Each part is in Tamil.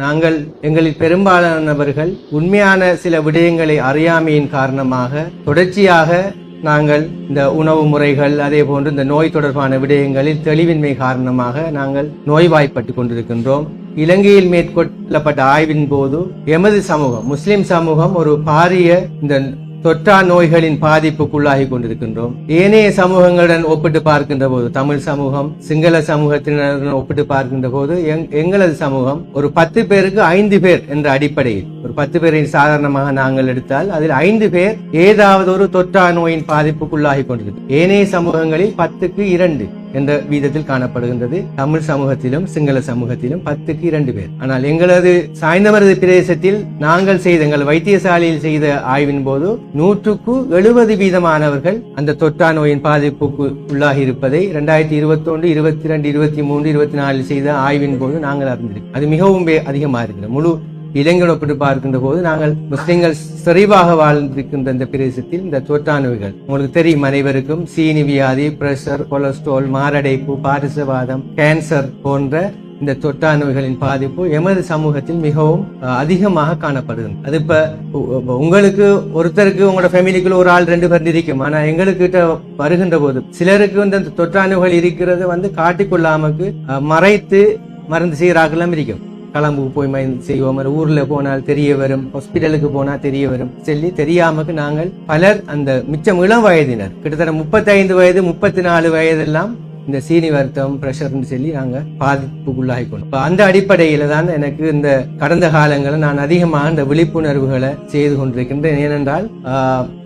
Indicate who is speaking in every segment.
Speaker 1: நாங்கள் எங்களில் பெரும்பாலானவர்கள் உண்மையான சில விடயங்களை அறியாமையின் காரணமாக தொடர்ச்சியாக நாங்கள் இந்த உணவு முறைகள் அதே போன்று இந்த நோய் தொடர்பான விடயங்களில் தெளிவின்மை காரணமாக நாங்கள் நோய்வாய்ப்பட்டு கொண்டிருக்கின்றோம். இலங்கையில் மேற்கொள்ளப்பட்ட ஆய்வின் போது எமது சமூகம் முஸ்லிம் சமூகம் ஒரு பாரிய இந்த தொற்றா நோய்களின் பாதிப்புக்குள்ளாகி கொண்டிருக்கின்றோம். ஏனைய சமூகங்களுடன் ஒப்பிட்டு பார்க்கின்ற போது தமிழ் சமூகம் சிங்கள சமூகத்தினருடன் ஒப்பிட்டு பார்க்கின்ற போது எங்களது சமூகம் ஒரு 10 பேருக்கு 5 பேர் என்ற அடிப்படையில் ஒரு 10 பேரை சாதாரணமாக நாங்கள் எடுத்தால் அதில் 5 பேர் ஏதாவது ஒரு தொற்றா நோயின் பாதிப்புக்குள்ளாகி கொண்டிருக்கு. ஏனைய சமூகங்களில் 10க்கு 2 என்ற வீதத்தில் காணப்படுகின்றது. தமிழ் சமூகத்திலும் சிங்கள சமூகத்திலும் 10க்கு 2 பேர். ஆனால் எங்களது சாய்ந்தமருது பிரதேசத்தில் நாங்கள் செய்த எங்கள் வைத்தியசாலையில் செய்த ஆய்வின் போது 100க்கு 70% அந்த தொற்றா நோயின் பாதிப்புக்கு உள்ளாகி இருப்பதை 2021, 22, 23, 24 செய்த ஆய்வின் போது நாங்கள் அறிந்திருக்கிறோம். அது மிகவும் அதிகமாக இருக்கிறது. முழு இளைஞர் ஒப்பிட்டு பார்க்கின்ற போது நாங்கள் முஸ்லிம்கள் செறிவாக வாழ்ந்திருக்கின்ற இந்த பிரதேசத்தில் இந்த தொற்றா நோய்கள் உங்களுக்கு தெரியும் அனைவருக்கும் சீனி வியாதி, பிரஷர், கொலஸ்ட்ரால், மாரடைப்பு, பாரிசவாதம், கேன்சர் போன்ற இந்த தொற்றா நோய்களின் பாதிப்பு எமது சமூகத்தில் மிகவும் அதிகமாக காணப்படுகிறது. அது இப்ப உங்களுக்கு ஒருத்தருக்கு உங்களோட ஃபேமிலிக்குள்ள ஒரு ஆள் 2 பேர் இருக்கும். ஆனா எங்களுக்கு வருகின்ற போது சிலருக்கு இந்த தொற்றா நோய்கள் இருக்கிறது காட்டிக்கொள்ளாமக்கு மறைத்து மருந்து செய்யறாக்கெல்லாம் இருக்கும். களம்புக்கு போய் செய்வோம், ஊர்ல போனால் தெரிய வரும், ஹாஸ்பிட்டலுக்கு போனா தெரிய வரும் சொல்லி தெரியாமக்கு நாங்கள் பலர் அந்த மிச்சம் இளம் வயதினர் கிட்டத்தட்ட 35 வயது 34 வயதெல்லாம் இந்த சீனி வருத்தம் பிரஷர்னு சொல்லி நாங்க பாதிப்புக்குள்ளாகி கொண்டோம். அந்த அடிப்படையில தான் எனக்கு இந்த கடந்த காலங்களில் நான் அதிகமாக இந்த விழிப்புணர்வுகளை செய்து கொண்டிருக்கின்றேன். ஏனென்றால்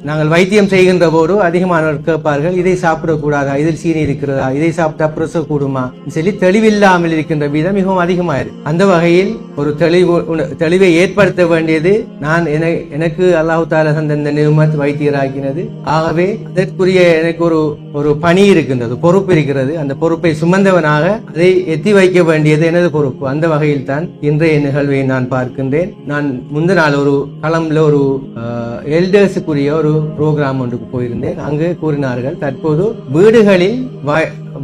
Speaker 1: நாங்கள் வைத்தியம் செய்கின்ற போது அதிகமானவர் கேட்பார்கள், இதை சாப்பிடக்கூடாதா, இதில் சீனி இருக்கிறதா, இதை சாப்பிட்டா பிரஷர் கூடுமா சொல்லி தெளிவில்லாமல் இருக்கின்ற வீதம் மிகவும் அதிகமாயிருக்கு. அந்த வகையில் ஒரு தெளிவை ஏற்படுத்த வேண்டியது நான் எனக்கு அல்லாஹ் தாலா இந்த நியமத் வைத்தியராக்கினது. ஆகவே அதற்குரிய எனக்கு ஒரு பணி இருக்கின்றது, பொறுப்பு இருக்கிறது. அந்த பொறுப்பை சுமந்தவனாக அதை எத்தி வைக்க வேண்டியது எனது பொறுப்பு. அந்த வகையில் தான் இன்றைய நிகழ்வை நான் பார்க்கின்றேன். நான் முந்தின நாள் ஒரு களம்ல ஒரு எல்டர்ஸுக்குரிய ஒரு புரோகிராம் ஒன்றுக்கு போயிருந்தேன். அங்கு கூறினார்கள், தற்போது வீடுகளில்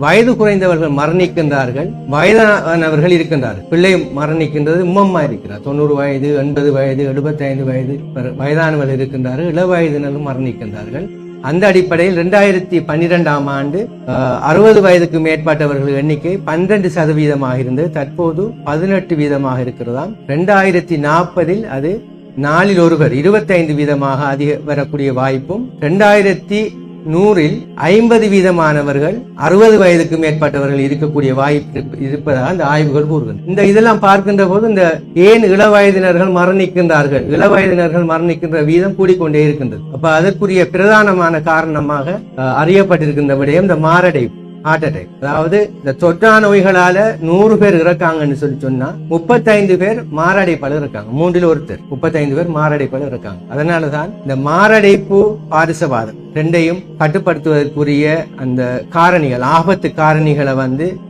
Speaker 1: வயது குறைந்தவர்கள் மரணிக்கின்றார்கள், வயதானவர்கள் இருக்கின்றார்கள். பிள்ளை மரணிக்கின்றது உம்மம்மா இருக்கிறார், 90 வயது 80 வயது 75 வயது வயதானவர்கள் இருக்கின்றார்கள், இள வயதினரும் மரணிக்கின்றார்கள். அந்த அடிப்படையில் 2012ஆம் ஆண்டு 60 வயதுக்கு மேற்பட்டவர்கள் எண்ணிக்கை 12% இருந்தது. தற்போது 18% இருக்கிறதாம். 2040 அது 4 ஒருவர் 25% அதிக வரக்கூடிய வாய்ப்பும், 2100 50% 60 வயதுக்கு மேற்பட்டவர்கள் இருக்கக்கூடிய வாய்ப்பு இருப்பதாக அந்த ஆய்வுகள் கூறுகின்றன. இதெல்லாம் பார்க்கின்ற போது இந்த ஏன் இளவயதினர்கள் மரணிக்கின்றார்கள், இளவயதினர்கள் மரணிக்கின்ற வீதம் கூடிக்கொண்டே இருக்கின்றது. அப்ப அதற்குரிய பிரதானமான காரணமாக அறியப்பட்டிருக்கின்ற விடயம் இந்த மாரடைப்பு, ஹார்ட் அட்டாக். அதாவது இந்த தொற்றா நோய்களால 100 பேர் இறக்காங்கன்னு சொன்னா 35 பேர் மாரடைப்பால இருக்காங்க. 3ல் ஒருத்தர் 35 பேர் மாரடைப்பால இருக்காங்க. அதனாலதான் இந்த மாரடைப்பு பாரிசவாதம் ரெண்டையும் கட்டுப்படுத்துவதற்குரிய அந்த காரணிகள், ஆபத்து காரணிகளை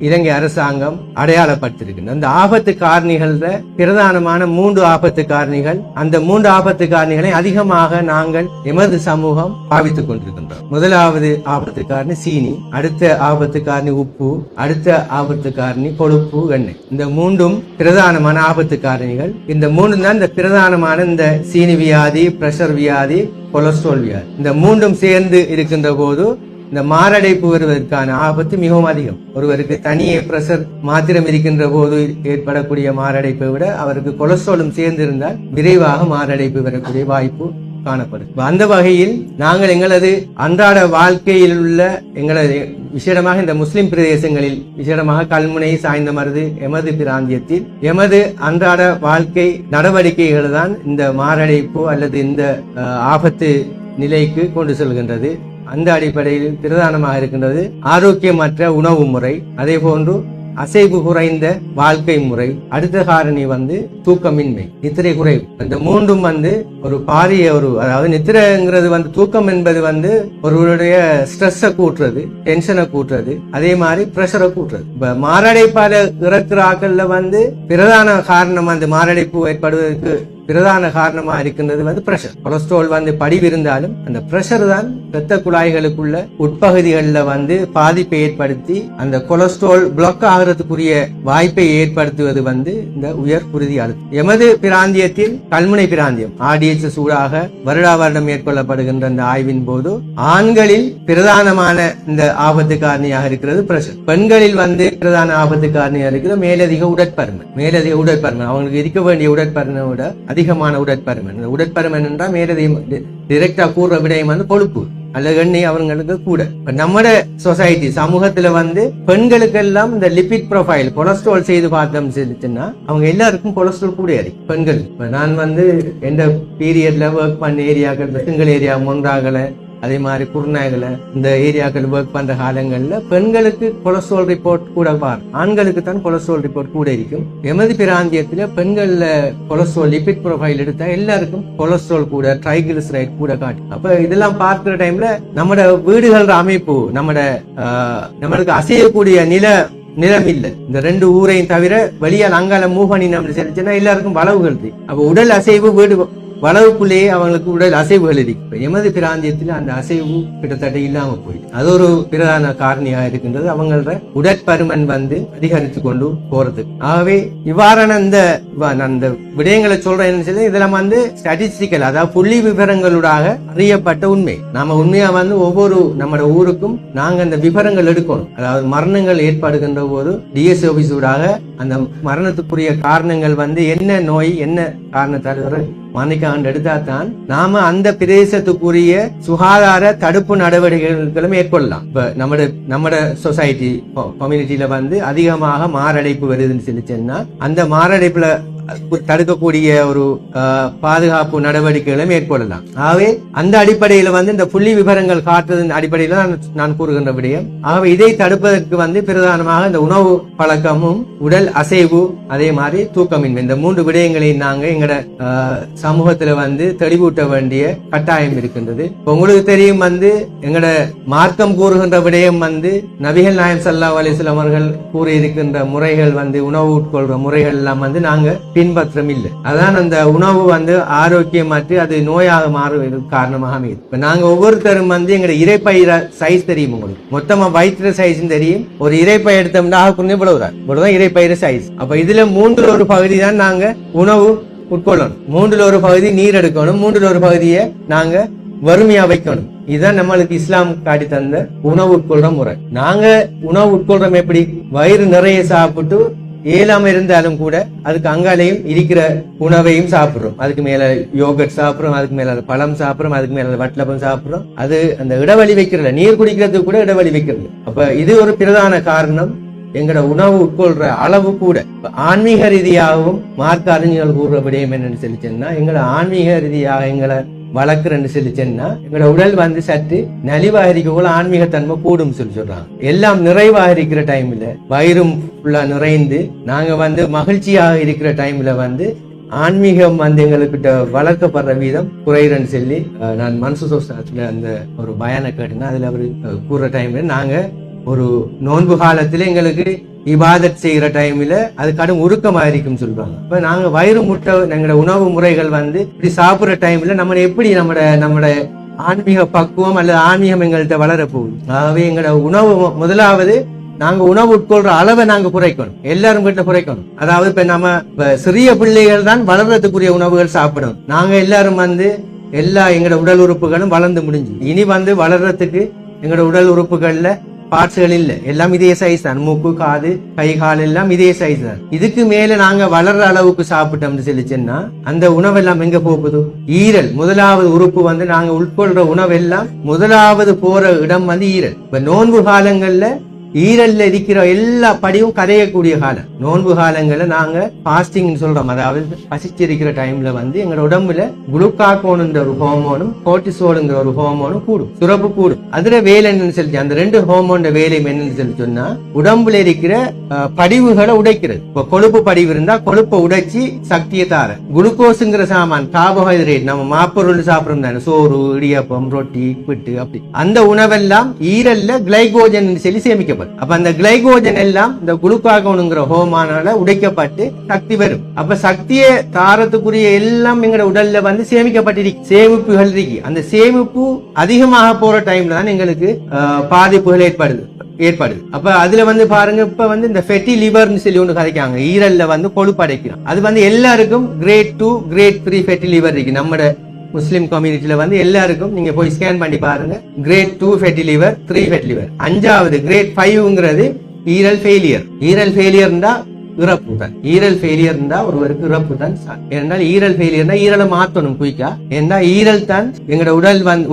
Speaker 1: இலங்கை அரசாங்கம் அடையாளப்படுத்திருக்கு. அந்த ஆபத்து காரணிகள்ல பிரதானமான 3 ஆபத்து காரணிகள். அந்த 3 ஆபத்து காரணிகளை அதிகமாக நாங்கள் எமது சமூகம் பாவித்துக் கொண்டிருக்கின்றோம். முதலாவது ஆபத்து காரணி சீனி, அடுத்த ஆபத்து காரணி உப்பு, அடுத்த ஆபத்து காரணி கொழுப்பு, எண்ணெய். இந்த 3ம் பிரதானமான ஆபத்து காரணிகள். இந்த 3 தான் இந்த பிரதானமான இந்த சீனி வியாதி, பிரஷர் வியாதி, கொலஸ்ட்ரால் வியாதி. இந்த 3ம் சேர்ந்து இருக்கின்ற போது இந்த மாரடைப்பு வருவதற்கான ஆபத்து மிகவும் அதிகம். ஒருவருக்கு தனியே பிரஷர் மாத்திரம் இருக்கின்ற போது ஏற்படக்கூடிய மாரடைப்பை விட அவருக்கு கொலஸ்ட்ராலும் சேர்ந்து இருந்தால் விரைவாக மாரடைப்பு வரக்கூடிய வாய்ப்பு காணப்படும். அந்த வகையில் நாங்கள் எங்களது அன்றாட வாழ்க்கையில் உள்ள எங்களது விசேடமாக இந்த முஸ்லிம் பிரதேசங்களில், விசேடமாக கல்முனை, சாய்ந்தமருது எமது பிராந்தியத்தில் எமது அன்றாட வாழ்க்கை நடவடிக்கைகள் தான் இந்த மாரடைப்பு அல்லது இந்த ஆபத்து நிலைக்கு கொண்டு செல்கின்றது. அந்த அடிப்படையில் பிரதானமாக இருக்கின்றது ஆரோக்கியமற்ற உணவு முறை, அதே போன்று அசைவு குறைந்த வாழ்க்கை முறை. அடுத்த காரணி தூக்கமின்மை, நித்திரை குறைவு. இந்த 3ம் ஒரு பாரிய அதாவது நித்திரைங்கிறது தூக்கம் என்பது ஒருவருடைய ஸ்ட்ரெஸ்ஸை கூட்டுறது, டென்ஷனை கூட்டுறது, அதே மாதிரி பிரஷரை கூட்டுறது. இப்ப மாரடைப்பால இறக்குற ஆக்கள்ல பிரதான காரணம் மாரடைப்பு ஏற்படுவதற்கு பிரதான காரணமா இருக்கின்றது வந்து பிரஷர். கொலஸ்ட்ரால் வந்து படிவு இருந்தாலும் அந்த பிரஷர் தான் இரத்த குழாய்களுக்குள்ள உட்பகுதிகளில் வந்து பாதிப்பை ஏற்படுத்தி அந்த கொலஸ்ட்ரால் பிளாக் ஆகிறதுக்குரிய வாய்ப்பை ஏற்படுத்துவது வந்து இந்த உயர் குருதி அழுத்தம். எமது பிராந்தியத்தில் கல்முனை பிராந்தியம் RDHS ஊடாக வருடா வருடம் மேற்கொள்ளப்படுகின்ற இந்த ஆய்வின் போது ஆண்களில் பிரதானமான இந்த ஆபத்து காரணியாக இருக்கிறது பிரஷர். பெண்களில் வந்து பிரதான ஆபத்து காரணியாக இருக்கிறது மேலதிக உடற்பருமன். அவங்களுக்கு இருக்க வேண்டிய உடற்பருமனை விட அதிகமான உடற்பருமன். இந்த உடற்பருமன் என்றால் மேலதிக டிரெக்டா கூறுற விடயம் வந்து கொழுப்பு அல்லது எண்ணெய் அவங்களுக்கு கூட. நம்ம சொசைட்டி சமூகத்துல வந்து பெண்களுக்கெல்லாம் இந்த லிபிட் ப்ரொஃபைல் கொலஸ்ட்ரால் செய்து பார்த்தோம் சொல்லிச்சுன்னா அவங்க எல்லாருக்கும் கொலஸ்ட்ரால் கூட இருக்கு பெண்கள். நான் வந்து எந்த பீரியட்ல ஒர்க் பண்ண ஏரியாக்கள் வெட்டுங்கள் ஏரியா மொன்றாகல அதே மாதிரி குருநாயகல இந்த ஏரியாக்கள் ஒர்க் பண்ற காலங்கள்ல பெண்களுக்கு கொலஸ்ட்ரால் ரிப்போர்ட் கூட பார், ஆண்களுக்கு தான் கொலஸ்ட்ரால் ரிப்போர்ட் கூட இருக்கும். எமது பிராந்தியத்துல பெண்கள்ல கொலஸ்ட்ரால் லிபிட் ப்ரொஃபைல் எடுத்தா எல்லாருக்கும் கொலஸ்ட்ரால் கூட ட்ரைகிளிசரைட் கூட காட்டும். அப்ப இதெல்லாம் பார்க்கிற டைம்ல நம்மட வீடுகள அமைப்பு நம்மளுக்கு அசையக்கூடிய நிலம் இல்ல. இந்த 2 ஊரையும் தவிர வெளியால் அங்கால மூவ் பண்ணி நம்ம செலுத்தினா எல்லாருக்கும் வளவுகள். அப்ப உடல் அசைவு வீடு வளவுக்குள்ளேயே அவங்களுக்கு உடல் அசைவுகள் இருக்கு. எமது பிராந்தியத்தில் அந்த அசைவு கிட்டத்தட்ட இல்லாம போயிடுது. அது ஒரு பிரதான காரணியாக இருக்கின்றது அவங்கள உடற்பருமன் வந்து அதிகரித்து கொண்டு போறது. ஆகவே இவ்வாறான இந்த விடயங்களை சொல்றேன்னு சொல்லி இதெல்லாம் வந்து ஸ்டாட்டிஸ்டிக்கல், அதாவது புள்ளி விவரங்களூடாக அறியப்பட்ட உண்மை. நாம உண்மையா வந்து ஒவ்வொரு நம்ம ஊருக்கும் நாங்க அந்த விவரங்கள் எடுக்கணும். அதாவது மரணங்கள் ஏற்படுகின்ற போது டிஎஸ் ஆபீஸ் ஊடாக அந்த மரணத்துக்குரிய காரணங்கள் வந்து என்ன நோய் என்ன காரணத்தால் மன்னிக்காண்டு எடுத்தா தான் நாம அந்த பிரதேசத்துக்குரிய சுகாதார தடுப்பு நடவடிக்கைகளும் மேற்கொள்ளலாம். இப்ப நம்மட சொசைட்டி கம்யூனிட்டியில வந்து அதிகமாக மாரடைப்பு வருதுன்னு சொல்லிச்சேன்னா அந்த மாரடைப்புல தடுக்கக்கூடிய ஒரு பாதுகாப்பு நடவடிக்கைகளை மேற்கொள்ளலாம். ஆகவே அந்த அடிப்படையில வந்து இந்த புள்ளி விவரங்கள் காட்டுறதன் அடிப்படையில நான் கூறுகின்ற விடயம். ஆகவே இதை தடுப்பதற்கு வந்து பிரதானமாக இந்த உணவு பழக்கமும் உடல் அசைவு அதே மாதிரி தூக்கமின்மை இந்த 3 விடயங்களையும் நாங்க எங்கட சமூகத்துல வந்து தெளிவூட்ட வேண்டிய கட்டாயம் இருக்கின்றது. உங்களுக்கு தெரியும் வந்து எங்கட மார்க்கம் கூறுகின்ற விடயம் வந்து நபிகள் நாயகம் ஸல்லல்லாஹு அலைஹி வஸல்லம் அவர்கள் கூறியிருக்கின்ற முறைகள் வந்து உணவு உட்கொள்ற முறைகள் எல்லாம் வந்து நாங்க பின்பற்றம் இல்லை. அதான் அந்த உணவு வந்து ஆரோக்கியமற்று அது நோயாக மாறுவதற்கு காரணமாக அமையுது. இப்ப நாங்க ஒவ்வொருத்தரும் வந்து எங்க இறைப்பயிர சைஸ் தெரியும், உங்களுக்கு மொத்தமா வயிற்று சைஸ் தெரியும். ஒரு இறைப்பை எடுத்தோம்னா இவ்வளவுதான் இறைப்பயிர சைஸ். அப்ப இதுல 3 ஒரு பகுதி தான் நாங்க உணவு உட்கொள்ளணும், 3 ஒரு பகுதி நீர் எடுக்கணும், 3 ஒரு பகுதியை நாங்க வறுமையா வைக்கணும். இதுதான் நம்மளுக்கு இஸ்லாம் காட்டி தந்த உணவு உட்கொள்ற முறை. நாங்க உணவு உட்கொள்றோம் எப்படி? வயிறு நிறைய சாப்பிட்டு ஏழாம இருந்தாலும் கூட அதுக்கு அங்காலையும் இருக்கிற உணவையும் சாப்பிடுறோம். அதுக்கு மேல யோகட் சாப்பிடுறோம், அதுக்கு மேல பழம் சாப்பிடுறோம், அதுக்கு மேல வட்டலப்பம் சாப்பிடுறோம். அது அந்த இடைவெளி வைக்கிறதுல நீர் குடிக்கிறதுக்கு கூட இடைவெளி வைக்கிறது. அப்ப இது ஒரு பிரதான காரணம். எங்கட உணவு உட்கொள்ற அளவு கூட ஆன்மீக ரீதியாகவும் மார்க்க அறிஞர்கள் கூறுற விடயம் என்னன்னு சொல்லிச்சேன்னா எங்களை ஆன்மீக ரீதியாக எங்களை வளர்க்குறன்னு சொல்லிச்சேன்னா எங்களோட உடல் வந்து சற்று நலிவாக இருக்கக்குள்ள ஆன்மீகத்தன்மை கூடும் சொல்றாங்க. எல்லாம் நிறைவாக இருக்கிற டைம்ல வயிறும் ஃபுல்லா நிறைந்து நாங்க வந்து மகிழ்ச்சியாக இருக்கிற டைம்ல வந்து ஆன்மீகம் வந்து எங்களுக்கிட்ட வளர்க்கப்படுற வீதம் குறைறன்னு சொல்லி நான் மன்சூர் அந்த ஒரு பயானை கேட்டேன்னா அதுல அவரு கூறுற டைம்ல நாங்க ஒரு நோன்பு காலத்துல எங்களுக்கு இபாதத் செய்யற டைம்ல அது கடும் உருக்கமா இருக்கும் சொல்றாங்க. இப்ப நாங்க வயிறு முட்டை எங்களோட உணவு முறைகள் வந்து இப்படி சாப்பிடுற டைம்ல நம்ம எப்படி நம்மட ஆன்மீக பக்குவம் அல்லது ஆன்மீகம் எங்கள்கிட்ட வளர போகுது. ஆகவே எங்களோட உணவு முதலாவது நாங்க உணவு உட்கொள்ற அளவை நாங்க குறைக்கணும், எல்லாரும் கிட்ட குறைக்கணும். அதாவது இப்ப நம்ம சிறிய பிள்ளைகள் தான் வளர்றதுக்குரிய உணவுகள் சாப்பிடணும். நாங்க எல்லாரும் வந்து எல்லா எங்களோட உடல் உறுப்புகளும் வளர்ந்து முடிஞ்சு இனி வந்து வளர்றதுக்கு எங்களோட உடல் உறுப்புகள்ல பார்ட்ஸ்கள் இல்ல, எல்லாம் இதே சைஸ் தான். மூக்கு காது கை கால் எல்லாம் இதே சைஸ் தான். இதுக்கு மேல நாங்க வளர்ற அளவுக்கு சாப்பிட்டோம்னு சொல்லிச்சோன்னா அந்த உணவெல்லாம் எங்க போகுது? ஈரல் முதலாவது உறுப்பு வந்து நாங்க உட்கொள்ற உணவெல்லாம் முதலாவது போற இடம் வந்து ஈரல். இப்ப நோன்பு காலங்கள்ல ஈரல்ல இருக்கிற எல்லா படியும் கரையக்கூடிய காலம். நோன்பு காலங்கள்ல நாங்க பாஸ்டிங் சொல்றோம், அதாவது பசிச்சிருக்கிற டைம்ல வந்து எங்களோட உடம்புல குளுக்காகோனுங்கிற ஒரு ஹோமோனும் கோர்டிசோலுங்கிற ஒரு ஹோமோனும் கூடும், சுரப்பு கூடும். அதுல வேலை என்னன்னு சொல்லி அந்த 2 ஹோமோன் வேலையும் என்னன்னு சொல்லி சொன்னா உடம்புல இருக்கிற படிவுகளை உடைக்கிறது. இப்ப கொழுப்பு படிவு இருந்தா கொழுப்பை உடைச்சி சக்தியை தார. குளுக்கோஸுங்கிற சாமான் கார்போஹைட்ரேட் நம்ம மாப்பொருள் சாப்பிடுறோம் தானே, சோறு இடியப்பம் ரொட்டி பிட்டு அப்படி அந்த உணவெல்லாம் ஈரல்ல கிளைகோஜன் சொல்லி சேமிக்கப்படும். உடைக்கப்படும். அப்ப அந்த கிளைகோஜன் எல்லாம் இந்த குளுக்காகோனுங்கிற ஹோமானால உடைக்கப்பட்டு சக்தி வரும். அப்ப சக்தியை தாரத்துக்குரிய எல்லாம் எங்களோட உடல்ல வந்து சேமிக்கப்பட்டிருக்கு, சேமிப்புகள் இருக்கு. அந்த சேமிப்பு அதிகமாக போற டைம்ல தான் எங்களுக்கு பாதிப்புகள் ஏற்படுது. அப்ப அதுல வந்து பாருங்க, இப்ப வந்து இந்த ஃபெட்டி லிவர்னு சொல்லி ஒன்று கதைக்காங்க, ஈரல்ல வந்து கொழுப்பு அடைக்கிறோம். அது வந்து எல்லாருக்கும் கிரேட் 2 கிரேட் 3 ஃபெட்டி லிவர் இருக்கு. நம்ம முஸ்லிம் கம்யூனிட்டியில வந்து எல்லாருக்கும் நீங்க போய் ஸ்கேன் பண்ணி பாருங்க, grade 2 fatty liver, 3 fatty liver. 5வது கிரேட் 5ங்கிறது ஈரல் ஃபெயிலியர். ஈரல் ஃபெயிலியர்னா இறப்பு தான். ஈரல் ஃபெயிலியர் இருந்தா ஒருவருக்கு இறப்பு தான். ஏனென்றால் ஈரல் ஃபெயிலியர்னா ஈரலை மாத்தணும் குயிக்கா. ஏன்னா ஈரல் தான் எங்களோட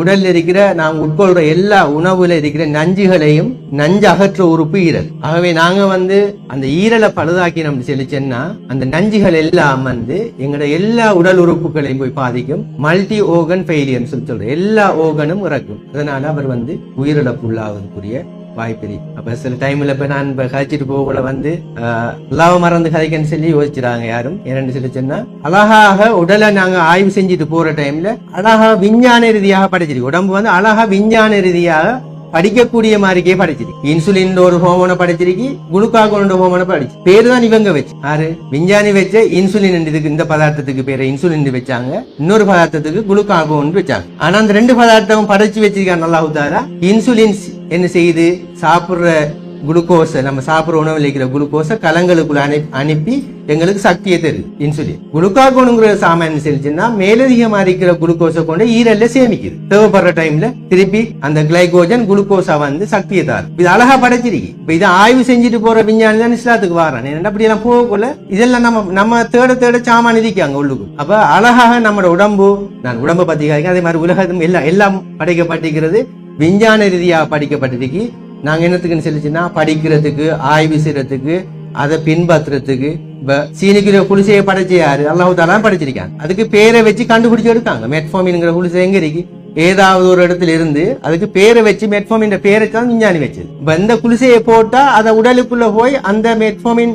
Speaker 1: உடல்ல இருக்கிற நாம் உட்கொள்ற எல்லா உணவுல இருக்கிற நஞ்சுகளையும் நஞ்சு அகற்ற உறுப்பு ஈரல். ஆகவே நாங்க வந்து அந்த ஈரலை பழுதாக்கி நம்ம செலுச்சோன்னா அந்த நஞ்சுகள் எல்லாம் வந்து எங்களோட எல்லா உடல் உறுப்புகளையும் போய் பாதிக்கும். மல்டி ஓர்கன் ஃபெயிலியர் சொல்ற எல்லா ஓர்கனும் இறக்கும். அதனால அவர் வந்து உயிரிழப்பு உள்ளாவதற்குரிய வாய்ப்பு. அப்ப சில டைம்ல இப்ப நான் கழிச்சிட்டு போகல வந்து அல்லாஹ் மறந்து கதைக்கன்னு சொல்லி யோசிச்சுறாங்க யாரும். என்னன்னு சொல்லி சொன்னா, அழகாக உடலை நாங்க ஆய்வு செஞ்சுட்டு போற டைம்ல அழகா விஞ்ஞான ரீதியாக படைச்சிருக்கு. உடம்பு வந்து அழகா விஞ்ஞான ரீதியாக படிக்கக்கூடிய மாதிரிக்கே படிச்சிருக்கு. இன்சுலின் ஒரு ஹோமோனை படிச்சிருக்கு, குளுக்காகோன் ஹோமோனை படிச்சு. பேரு தான் இவங்க வச்சு யாரு விஞ்ஞானி வச்ச இன்சுலின். இதுக்கு இந்த பதார்த்தத்துக்கு பேரு இன்சுலின் வச்சாங்க, இன்னொரு பதார்த்தத்துக்கு குளுக்காகோன் வச்சாங்க. ஆனா அந்த 2 பதார்த்தம் படைச்சு வச்சிருக்காங்க அல்லாஹ் தஆலா. இன்சுலின் என்ன செய்யுது, சாப்பிடுற குளுக்கோஸை, நம்ம சாப்பிடுற உணவில் இருக்கிற குளுக்கோஸை கலங்களுக்குள்ள அனுப்பி எங்களுக்கு சக்தியை தருது இன்சுலின். குளுக்காகோனுங்கிற சாமான் செல்லுச்சுன்னா மேலதிகமா இருக்கிற குளுக்கோஸை கொண்டு ஈரல்ல சேமிக்குது. தேவைப்படுற டைம்ல திருப்பி அந்த கிளைகோஜன் குளுக்கோஸா வந்து சக்தியை தாரு. இது அழகா படைச்சிருக்கு. இப்ப இதை ஆய்வு செஞ்சுட்டு போற விஞ்ஞானி தான் இஸ்லாத்துக்கு வாரான். ஏன்னா அப்படி எல்லாம் போகக்குள்ள இதெல்லாம் நம்ம தேட சாமான் இருக்காங்க உள்ளுக்கு. அப்ப அழகாக நம்மளோட உடம்பை பத்தி அதே மாதிரி உலகம் எல்லாம் படைக்கப்பட்டிருக்கிறது, விஞ்ஞான ரீதியாக படிக்கப்பட்டிருக்கு. நாங்க என்னத்துக்குன்னு சொல்லிச்சுன்னா படிக்கிறதுக்கு, ஆய்வு செய்யறதுக்கு, அதை பின்பற்றுறதுக்கு. இப்ப சீனிக்கிற குளிசையை படைச்ச யாரு? அல்லாஹ் தஆலா படைச்சிருக்காங்க. அதுக்கு பேரை வச்சு கண்டுபிடிச்சு எடுத்தாங்க. மெட்ஃபார்மின்ங்கிற குளிசை எங்க இருக்கு? ஏதாவது ஒரு இடத்துல இருந்து அதுக்கு பேரை வச்சு மெட்ஃபார்மின் பேரை தான் விஞ்ஞானி வச்சது. இப்ப இந்த குளிசையை போட்டா அதை உடலுக்குள்ள போய் அந்த மெட்ஃபார்மின்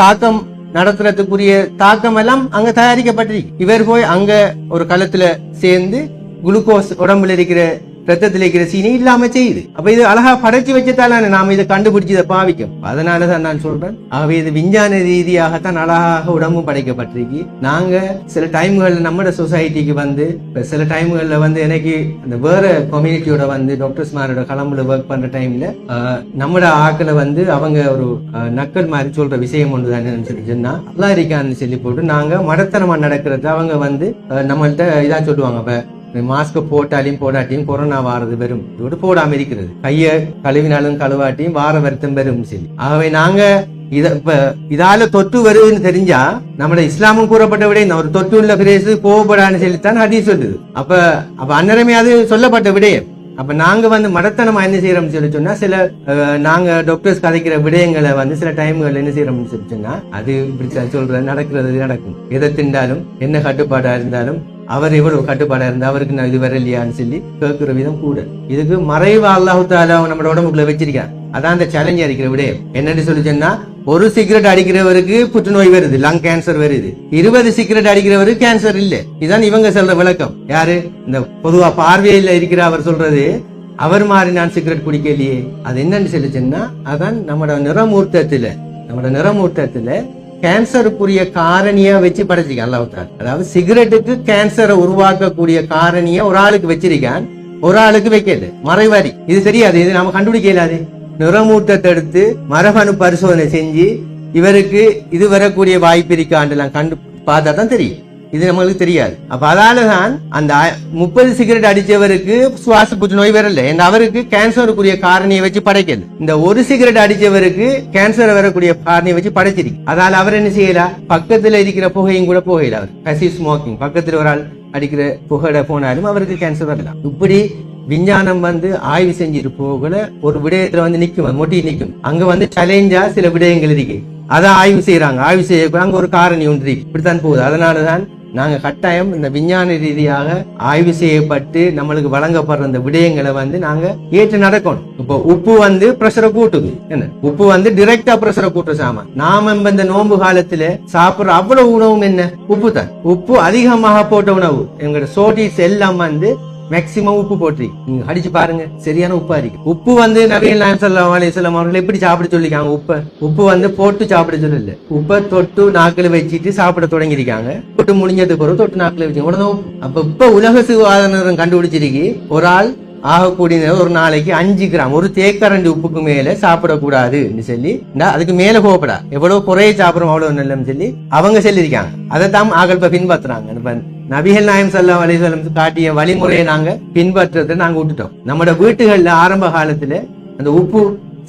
Speaker 1: தாக்கம் நடத்துறதுக்குரிய தாக்கம் எல்லாம் அங்க தயாரிக்கப்பட்டிருக்கு. இவர் போய் அங்க ஒரு களத்துல சேர்ந்து குளுக்கோஸ் உடம்புல இருக்கிற ரத்தத்தில் இருக்கிற சீனி இல்லாம செய்யுது. அப்ப இது அழகா படைச்சு வச்சதால நாம இதை கண்டுபிடிச்சு இதை பாவிக்கும். அதனாலதான் நான் சொல்றேன், ஆகவே இது விஞ்ஞான ரீதியாகத்தான் அழகாக உடம்பும் படைக்கப்பட்டிருக்கு. நாங்க சில டைம்கள்ல நம்ம சொசைட்டிக்கு வந்து சில டைம்கள்ல வந்து எனக்கு அந்த வேற கம்யூனிட்டியோட வந்து டாக்டர்ஸ்மாரோட களம்புல ஒர்க் பண்ற டைம்ல நம்மட ஆக்களை வந்து அவங்க ஒரு நக்கல் மாதிரி சொல்ற விஷயம் ஒன்றுதான் சொன்னா, அல்லாஹ் இருக்கான்னு சொல்லி போட்டு நாங்க மடத்தனமா நடக்கிறது அவங்க வந்து நம்மள்ட்ட இதா சொல்லுவாங்க, மாஸ்க் போட்டாலையும் போடாட்டியும் கொரோனா வாரது வரும், இதோடு போடாம இருக்கிறது, கைய கழுவினாலும் கழுவாட்டியும் வார வருத்தம் வரும் சொல்லி. ஆகவே நாங்க இதால தொற்று வருதுன்னு தெரிஞ்சா நம்மளோட இஸ்லாமும் கூறப்பட்ட விட இந்த ஒரு தொற்று உள்ள பிரேசு போகப்படான்னு சொல்லித்தான் ஹதீஸ் சொல்லுது. அப்ப அந்நேரமே அது சொல்லப்பட்ட விடயம். அப்ப நாங்க வந்து மடத்தனமா என்ன செய்யறோம்னு சொல்லி சொன்னா, சில நாங்க டாக்டர்ஸ் கதைக்கிற விடயங்களை வந்து சில டைம்கள் என்ன செய்யறோம்னு சொல்லி சொன்னா, அது இப்படி சொல்றது நடக்கிறது நடக்கும். எதை திண்டாலும் என்ன கட்டுப்பாடா இருந்தாலும் அவர் எவ்வளவு கட்டுப்பாடா இருந்தா அவருக்கு நான் இது வரலையான்னு சொல்லி கேட்கிற விதம் கூட. இதுக்கு மறைவா அல்லாஹ் தஆலா நம்ம உடம்புக்குள்ள வச்சிருக்கான். அதான் அந்த சேலஞ்சா இருக்கிற விடயம். என்னன்னு சொல்லி சொன்னா, ஒரு சிகரெட் அடிக்கிறவருக்கு புற்றுநோய் வருது, லங் கேன்சர் வருது. 20 சிகரெட் அடிக்கிறவருக்கு கேன்சர் இல்ல. இதுதான் இவங்க சொல்ற விளக்கம். யாரு? இந்த பொதுவா பார்வையில இருக்கிற அவர் சொல்றது, அவர் மாதிரி நான் சிகரெட் குடிக்கலையே. அது என்னன்னு சொல்லி சொன்னா, அதான் நம்மளோட நிறமூர்த்தத்துல கேன்சருக்குரிய காரணியா வச்சு படைச்சிருக்கான் அல்லாஹ் தஆலா. அதாவது சிகரெட்டுக்கு கேன்சரை உருவாக்கக்கூடிய காரணியா ஒரு ஆளுக்கு வச்சிருக்கான், ஒரு ஆளுக்கு வைக்கல. மறைவாரி இது தெரியாது, இது நாம கண்டுபிடிக்கலாது. நிறமூட்டத்தை எடுத்து மரபணு பரிசோதனை செஞ்சு இவருக்கு இது வரக்கூடிய வாய்ப்பு இருக்காண்டெல்லாம் கண்டு பார்த்தா தான் தெரியும். இது நம்மளுக்கு தெரியாது. அப்ப அதனாலதான் அந்த 30 சிகரெட் அடிச்சவருக்கு சுவாச புற்றுநோய் வரல, அவருக்கு கேன்சருக்குரிய காரணியை வச்சு படைக்கல. இந்த ஒரு சிகரெட் அடிச்சவருக்கு கேன்சர் வரக்கூடிய காரணியை வச்சு படைச்சிருக்கு. அதனால அவர் என்ன செய்யல, பக்கத்துல இருக்கிற புகையும் கூட போகல. அவர் பசிவ் ஸ்மோக்கிங், பக்கத்துல ஒரு ஆள் அடிக்கிற புகையில போனாலும் அவருக்கு கேன்சர் வரலாம். இப்படி விஞ்ஞானம் வந்து ஆய்வு செஞ்சுட்டு போகல ஒரு விடயத்துல வந்து நிக்கும், மொட்டி நிக்கும். அங்க வந்து சேலஞ்சா சில விடயங்கள் இருக்கு, அதை ஆய்வு செய்யறாங்க. ஆய்வு செய்ய அங்க ஒரு காரணி ஒன்று இருக்கு. இப்படித்தான் போகுது. அதனாலதான் நாங்க கட்டாயம் இந்த விஞ்ஞான ரீதியாக ஆய்வு செய்யப்பட்டு நம்மளுக்கு வழங்கப்படுற இந்த விடயங்களை வந்து நாங்க ஏற்று நடக்கணும். இப்போ உப்பு வந்து பிரஷரை கூட்டுது. என்ன உப்பு வந்து டிரெக்டா பிரஷரை கூட்டுற சாமான். நாம இந்த நோன்பு காலத்துல சாப்பிடுற அவ்வளவு உணவும் என்ன உப்பு தான். உப்பு அதிகமாக போட்ட உணவு, எங்களோட சோடிஸ் எல்லாம் வந்து மேக்சிமம் உப்பு போட்டு நீங்க அடிச்சு பாருங்க, சரியான உப்பா இருக்கு. உப்பு வந்து நபிகள் நாயகம் ஸல்லல்லாஹு அலைஹி வஸல்லம் அவர்கள் எப்படி சாப்பிட சொல்லிருக்காங்க? உப்பு வந்து போட்டு சாப்பிட சொல்லல, உப்பை தொட்டு நாக்குல வச்சுட்டு சாப்பிட தொடங்கிருக்காங்க. தொட்டு முடிஞ்சதுக்கு பிறகு தொட்டு நாக்குல வச்சு உடனே. அப்ப இப்ப உலக சுகாதார நிறுவனம் கண்டுபிடிச்சிருக்கு, ஒரு ஆள் ஆகக்கூடிய ஒரு நாளைக்கு 5 கிராம், ஒரு தேக்கரண்டி உப்புக்கு மேல சாப்பிடக்கூடாதுன்னு சொல்லி, அதுக்கு மேல போகப்படா, எவ்வளவு குறைய சாப்பிடும் அவ்வளவு நல்லன்னு சொல்லி அவங்க சொல்லியிருக்காங்க. அதைத்தான் ஆகல் பின்பற்றுறாங்க. நபிகள் நாயகம் ஸல்லல்லாஹு அலைஹி வஸல்லம் காட்டிய வழிமுறையை நாங்க பின்பற்றதை நாங்க விட்டுட்டோம். நம்மளோட வீட்டுகள்ல ஆரம்ப காலத்துல அந்த உப்பு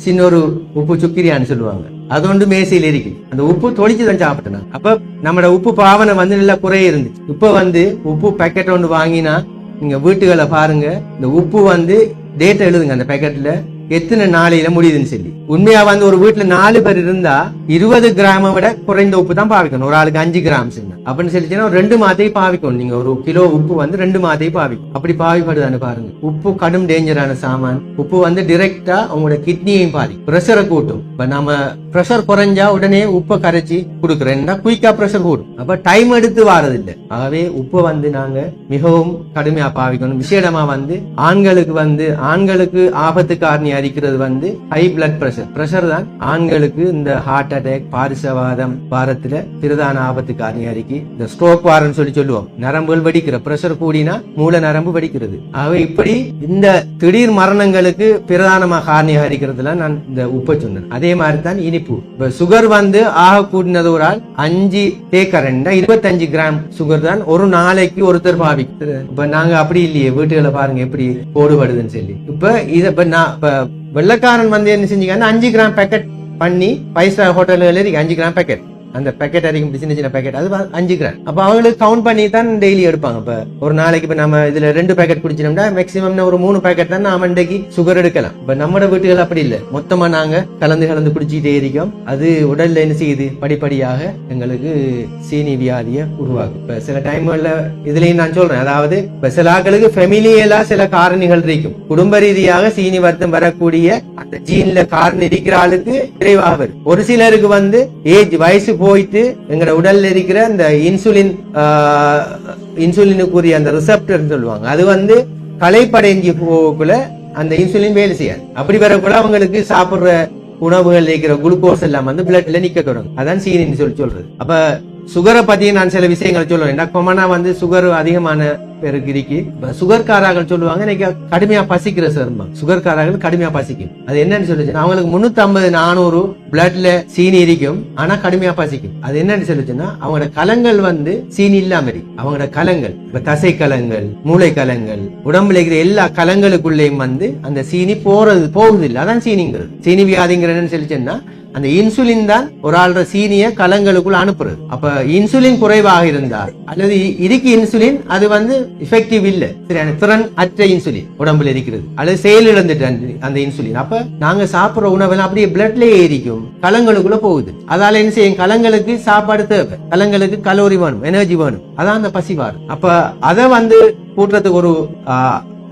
Speaker 1: சின்ன ஒரு உப்பு சுக்கிரியான்னு சொல்லுவாங்க, அது ஒன்று மேசையில் இருக்கு. அந்த உப்பு தொளிச்சுதான் சாப்பிட்டேன். அப்ப நம்மளோட உப்பு பாவனை வந்து நல்லா குறைய இருந்துச்சு. இப்ப வந்து உப்பு பேக்கெட் ஒன்று வாங்கினா நீங்க வீட்டுகளை பாருங்க, இந்த உப்பு வந்து டேட்டா எழுதுங்க அந்த பேக்கெட்ல எத்தனை நாளையில முடியுதுன்னு சொல்லி. உண்மையா வந்து ஒரு வீட்டுல 4 பேர் இருந்தா 20 கிராமை விட குறைந்த உப்பு தான் பாவிக்கணும். ஒரு ஆளுக்கு 5 கிராம் அப்படின்னு சொல்லிச்சுன்னா 2 மாதத்தையும் பாவிக்கணும். நீங்க ஒரு கிலோ உப்பு வந்து 2 மாதத்தையும் பாவிக்கும். அப்படி பாவிப்படுதான்னு பாருங்க. உப்பு கடும் டேஞ்சரான சாமான். உப்பு வந்து டிரெக்டா அவங்களோட கிட்னியையும் பாதிக்கும், பிரஷரை கூட்டும். இப்ப நம்ம பிரஷர் குறைஞ்சா உடனே உப்பை கரைச்சி கொடுக்குறேன்னா குயிக்கா பிரஷர் கூடும். அப்ப டைம் எடுத்து வாரதில்லை. ஆகவே உப்பை வந்து நாங்க மிகவும் கடுமையா பாவிக்கணும். விசேடமா வந்து ஆண்களுக்கு ஆபத்து காரணி அறிக்கிறது வந்து ஹை பிளட் பிரஷர் தான் ஆண்களுக்கு இந்த ஹார்ட் அட்டாக், பாரிசவாதம் வாரத்துல பிரதான ஆபத்து காரணி அறிக்கை. இந்த ஸ்ட்ரோக் வாரன்னு சொல்லுவோம், நரம்புகள் வெடிக்கிற பிரஷர் கூடினா மூல நரம்பு வெடிக்கிறது. ஆகவே இப்படி இந்த திடீர் மரணங்களுக்கு பிரதானமாக காரணி அறிக்கிறதுல நான் இந்த உப்பை சொன்னேன். அதே மாதிரி தான் இனிப்பு. இப்ப சுகர் வந்து ஆக கூடினது ஒரு ஆள் 5 தேக்கரண்டா 25 கிராம் சுகர் தான் ஒரு நாளைக்கு ஒருத்தர் பாவிக்கிறது. இப்ப நாங்க அப்படி இல்லையே, வீட்டுகளை பாருங்க எப்படி போடுபடுதுன்னு சொல்லி. இப்ப வெள்ளக்காரன் வந்து என்ன செஞ்சீங்கன்னா 5 கிராம் பேக்கெட் பண்ணி 5 ஸ்டார் ஹோட்டல்கள் 5 கிராம் பேக்கெட், அந்த பேக்கெட் அரைக்கும் சின்ன சின்ன பேக்கெட், அது 5 கிராம். அப்ப அவங்களுக்கு கவுண்ட் பண்ணி தான் டெய்லி எடுப்பாங்க. இப்ப ஒரு நாளைக்கு இப்ப நம்ம இதுல 2 பேக்கெட் குடிச்சோம்னா மேக்சிமம் ஒரு 3 பேக்கெட் தான் நாம இன்றைக்கு சுகர் எடுக்கலாம். இப்ப நம்ம வீட்டுகள் அப்படி இல்லை, மொத்தமா நாங்க கலந்து குடிச்சிட்டே இருக்கோம். அது உடல்ல என்ன செய்யுது, படிப்படியாக எங்களுக்கு சீனி வியாதியை உருவாகும். இப்ப சில டைம்ல இதுலயும் நான் சொல்றேன், அதாவது இப்ப சில ஆட்களுக்கு ஃபெமிலியலா சில காரணிகள் இருக்கும். குடும்ப ரீதியாக சீனி வருத்தம் வரக்கூடிய அந்த ஜீன்ல காரணம் இருக்கிற ஆளுக்கு விரைவாக வரும். ஒரு சிலருக்கு வந்து வயசு போயிட்டு எங்கட உடல்ல இருக்கிற இந்த இன்சுலினுக்குரிய அந்த ரிசப்டர் சொல்லுவாங்க, அது வந்து களைப்படைஞ்சி போகக்குள்ள அந்த இன்சுலின் வேலை செய்யாது. அப்படி வரக்குள்ள அவங்களுக்கு சாப்பிடுற உணவுகள் இருக்கிற குளுக்கோஸ் எல்லாம் வந்து பிளட்ல நிக்க தொடங்கும். அதான் சீனின்னு சொல்றது. அப்ப சுகரை பத்தி நான் சில விஷயங்களை சொல்லுவேன். கொமனா வந்து சுகர் அதிகமான பேருக்கு இருக்கு. சுகர்காரர்கள் சொல்லுவாங்க எனக்கு கடுமையா பசிக்கிற சருமா, சுகர்காரர்கள் கடுமையா பசிக்கும். அது என்னன்னு சொல்லுச்சு, அவங்களுக்கு 350-400 பிளட்ல சீனி இருக்கும், ஆனா கடுமையா பசிக்கும். அது என்னன்னு சொல்லுச்சுன்னா அவங்களோட கலங்கள் வந்து சீனி இல்லாம இருக்கு. அவங்களோட கலங்கள், இப்ப தசை கலங்கள், மூளை கலங்கள், உடம்புல இருக்கிற எல்லா கலங்களுக்குள்ளேயும் வந்து அந்த சீனி போகுது இல்லை. அதான் சீனிங்கிறது. சீனி வியாதிங்கிறன்னு சொல்லிச்சுன்னா அந்த இன்சுலின் தான் ஒரு ஆள்ற சீனிய கலங்களுக்குள்ள அனுப்புறது. அப்ப இன்சுலின் குறைவாக இருந்தால் அல்லது இருக்கு இன்சுலின், அது வந்து எஃபெக்டிவ் இல்ல, சரியான திறன் அற்ற இன்சுலின் உடம்புல இருக்கிறது, அல்லது செயல் இழந்துட்டு அந்த இன்சுலின். அப்ப நாங்க சாப்பிடுற உணவெல்லாம் அப்படியே பிளட்லயே ஏறிக்கும், கலங்களுக்குள்ள போகுது. அதால என்ன செய்யும், கலங்களுக்கு சாப்பாடு தேவை, கலங்களுக்கு கலோரி வேணும், எனர்ஜி வேணும், அதான் அந்த பசிவாறு. அப்ப அதை வந்து கூட்டுறதுக்கு ஒரு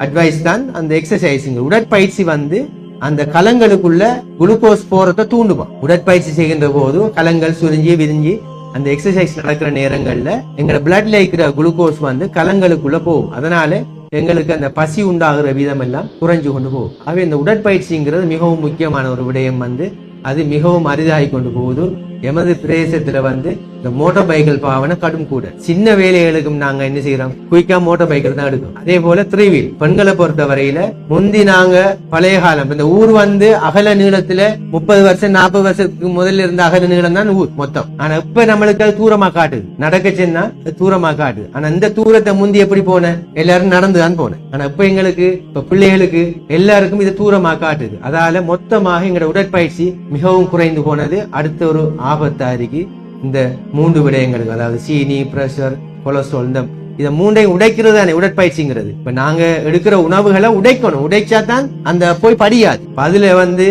Speaker 1: அட்வைஸ் தான் அந்த எக்ஸசைஸ். உடற்பயிற்சி வந்து அந்த கலங்களுக்குள்ள குளுக்கோஸ் போறத தூண்டுமா. உடற்பயிற்சி செய்கின்ற போது கலங்கள் சுரிஞ்சி விரிஞ்சி அந்த எக்ஸசைஸ் நடக்கிற நேரங்கள்ல எங்க பிளட்ல இருக்கிற குளுக்கோஸ் வந்து கலங்களுக்குள்ள போகும். அதனால எங்களுக்கு அந்த பசி உண்டாகிற விதம் எல்லாம் குறைஞ்சு கொண்டு போகும். ஆகவே இந்த உடற்பயிற்சிங்கிறது மிகவும் முக்கியமான ஒரு விடயம். வந்து அது மிகவும் அரிதாகி கொண்டு போகுது. எமது பிரதேசத்துல வந்து இந்த மோட்டார் பைக்கிள் பாவனை கடும் கூட. சின்ன வேலைகளுக்கும் நாங்க என்ன செய்யறோம், குயிக்கா மோட்டார் பைக்கிள் தான் எடுக்கும். அதே போல 3 வீல் பெண்களை பொறுத்த வரையில முந்தி நாங்க பழைய காலம் இந்த ஊர் வந்து அகல நீளத்துல 30 வருஷம் 40 வருஷத்துக்கு முதல்ல இருந்த அகல நீளம் தான் ஊர் மொத்தம். ஆனா இப்ப நம்மளுக்கு அது தூரமா காட்டுது, நடக்க சென்னா தூரமா காட்டுது. ஆனா இந்த தூரத்தை முந்தி எப்படி போன, எல்லாரும் நடந்துதான் போனேன். ஆனா இப்ப எங்களுக்கு, இப்ப பிள்ளைகளுக்கு எல்லாருக்கும் இது தூரமா காட்டுது. அதால மொத்தமாக எங்களோட உடற்பயிற்சி மிகவும் குறைந்து போனது. அடுத்த ஒரு ஆபத்தாரிக்கு இந்த 3 விடயங்களுக்கு, அதாவது சீனி, பிரஷர், கொலஸ்ட்ரால், இந்த இதை 3ஐயும் உடைக்கிறது தானே உடற்பயிற்சிங்கிறது. இப்ப நாங்க எடுக்கிற உணவுகளை உடைக்கணும், உடைச்சா தான் அந்த போய் படியாது. அதுல வந்து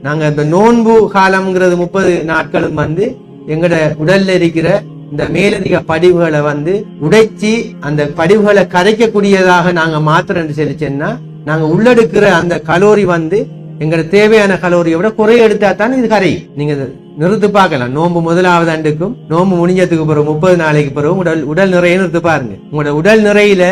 Speaker 1: நாங்க இந்த நோன்பு காலம்ங்கிறது 30 நாட்களும் வந்து எங்கட உடல்ல இருக்கிற இந்த மேலதிக படிவுகளை வந்து உடைச்சி அந்த படிவுகளை கரைக்கக்கூடியதாக நாங்க மாத்திரம் செலுச்சோம்னா நாங்க உள்ளெடுக்கிற அந்த கலோரி வந்து எங்களோட தேவையான கலோரியை விட குறைய எடுத்தா தான் இது கரையும். நீங்க நிறுத்து பார்க்கலாம். நோம்பு முதலாவது ஆண்டுக்கும் நோம்பு முடிஞ்சதுக்கு பிறகு 30 நாளைக்கு பிறகு உடல் நிறைய நிறுத்து பாருங்க. உங்களோட உடல் நிறையில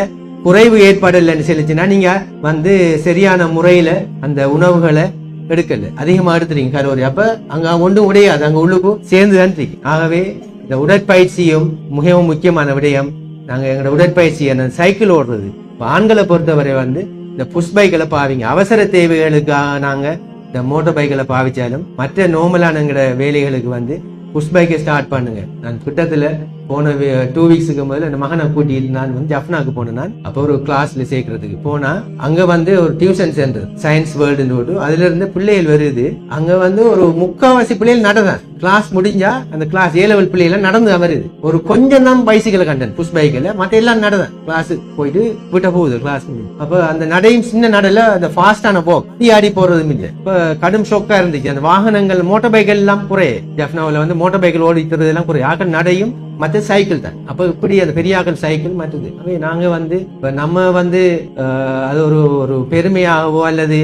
Speaker 1: குறைவு ஏற்படலைன்னு சொல்லிச்சுன்னா நீங்க வந்து சரியான முறையில அந்த உணவுகளை எடுக்கல, அதிகமா எடுத்துறீங்க கலோரி, அப்ப அங்க ஒன்றும் உடையாது, அங்க உள்ளுக்கும் சேர்ந்துதான் இருக்கு. ஆகவே இந்த உடற்பயிற்சியும் மிகவும் முக்கியமான விடயம். நாங்க எங்களோட உடற்பயிற்சி சைக்கிள் ஓடுறது, ஆண்களை பொறுத்தவரை வந்து இந்த புஷ் பைக்களை பாவிங்க. அவசர தேவைகளுக்காக நாங்க இந்த மோட்டார் பைக்களை பாவிச்சாலும் மற்ற நார்மலான வேலைகளுக்கு வந்து புஷ் பைக்கை ஸ்டார்ட் பண்ணுங்க. நான் கிட்டத்துல போன 2 வீக்ஸுக்கு முதல்ல என் மகனை கூட்டிட்டு நான் வந்து ஜப்னாக்கு போனேன். நான் அப்போ ஒரு கிளாஸ்ல சேர்க்கறதுக்கு போனா அங்க வந்து ஒரு டியூஷன் சென்டர் சயின்ஸ் வேர்ல்டுன்னு போட்டு அதுல இருந்து பிள்ளைகள் வருது. அங்க வந்து ஒரு 3/4 பிள்ளைகள் நடந்தான். கிளாஸ் முடிஞ்சா அந்த கிளாஸ் A லெவல் பிள்ளைகள் நடந்து வருது. ஒரு கொஞ்சம் தான் பைசிக்கலை கண்டன் புஷ் பைக்கில், மற்ற எல்லாம் நடதான் கிளாஸ் போயிட்டு விட்ட போகுது கிளாஸ். அப்ப அந்த நடையும் சின்ன நடல அந்த ஃபாஸ்டான போக் ஆடி போறதும் இல்லை. இப்ப கடும் ஷோக்கா இருந்துச்சு. அந்த வாகனங்கள் மோட்டார் பைக்கள் எல்லாம் குறைய, ஜப்னாவில் வந்து மோட்டார் பைக்கில் ஓடிக்கிறது எல்லாம் குறைய, ஆக்கள் நடையும் மற்ற சைக்கிள் தான். அப்ப இப்படி அந்த பெரியாக்கள் சைக்கிள் மற்றது. நாங்க வந்து இப்ப நம்ம வந்து அது ஒரு பெருமையாகவோ அல்லது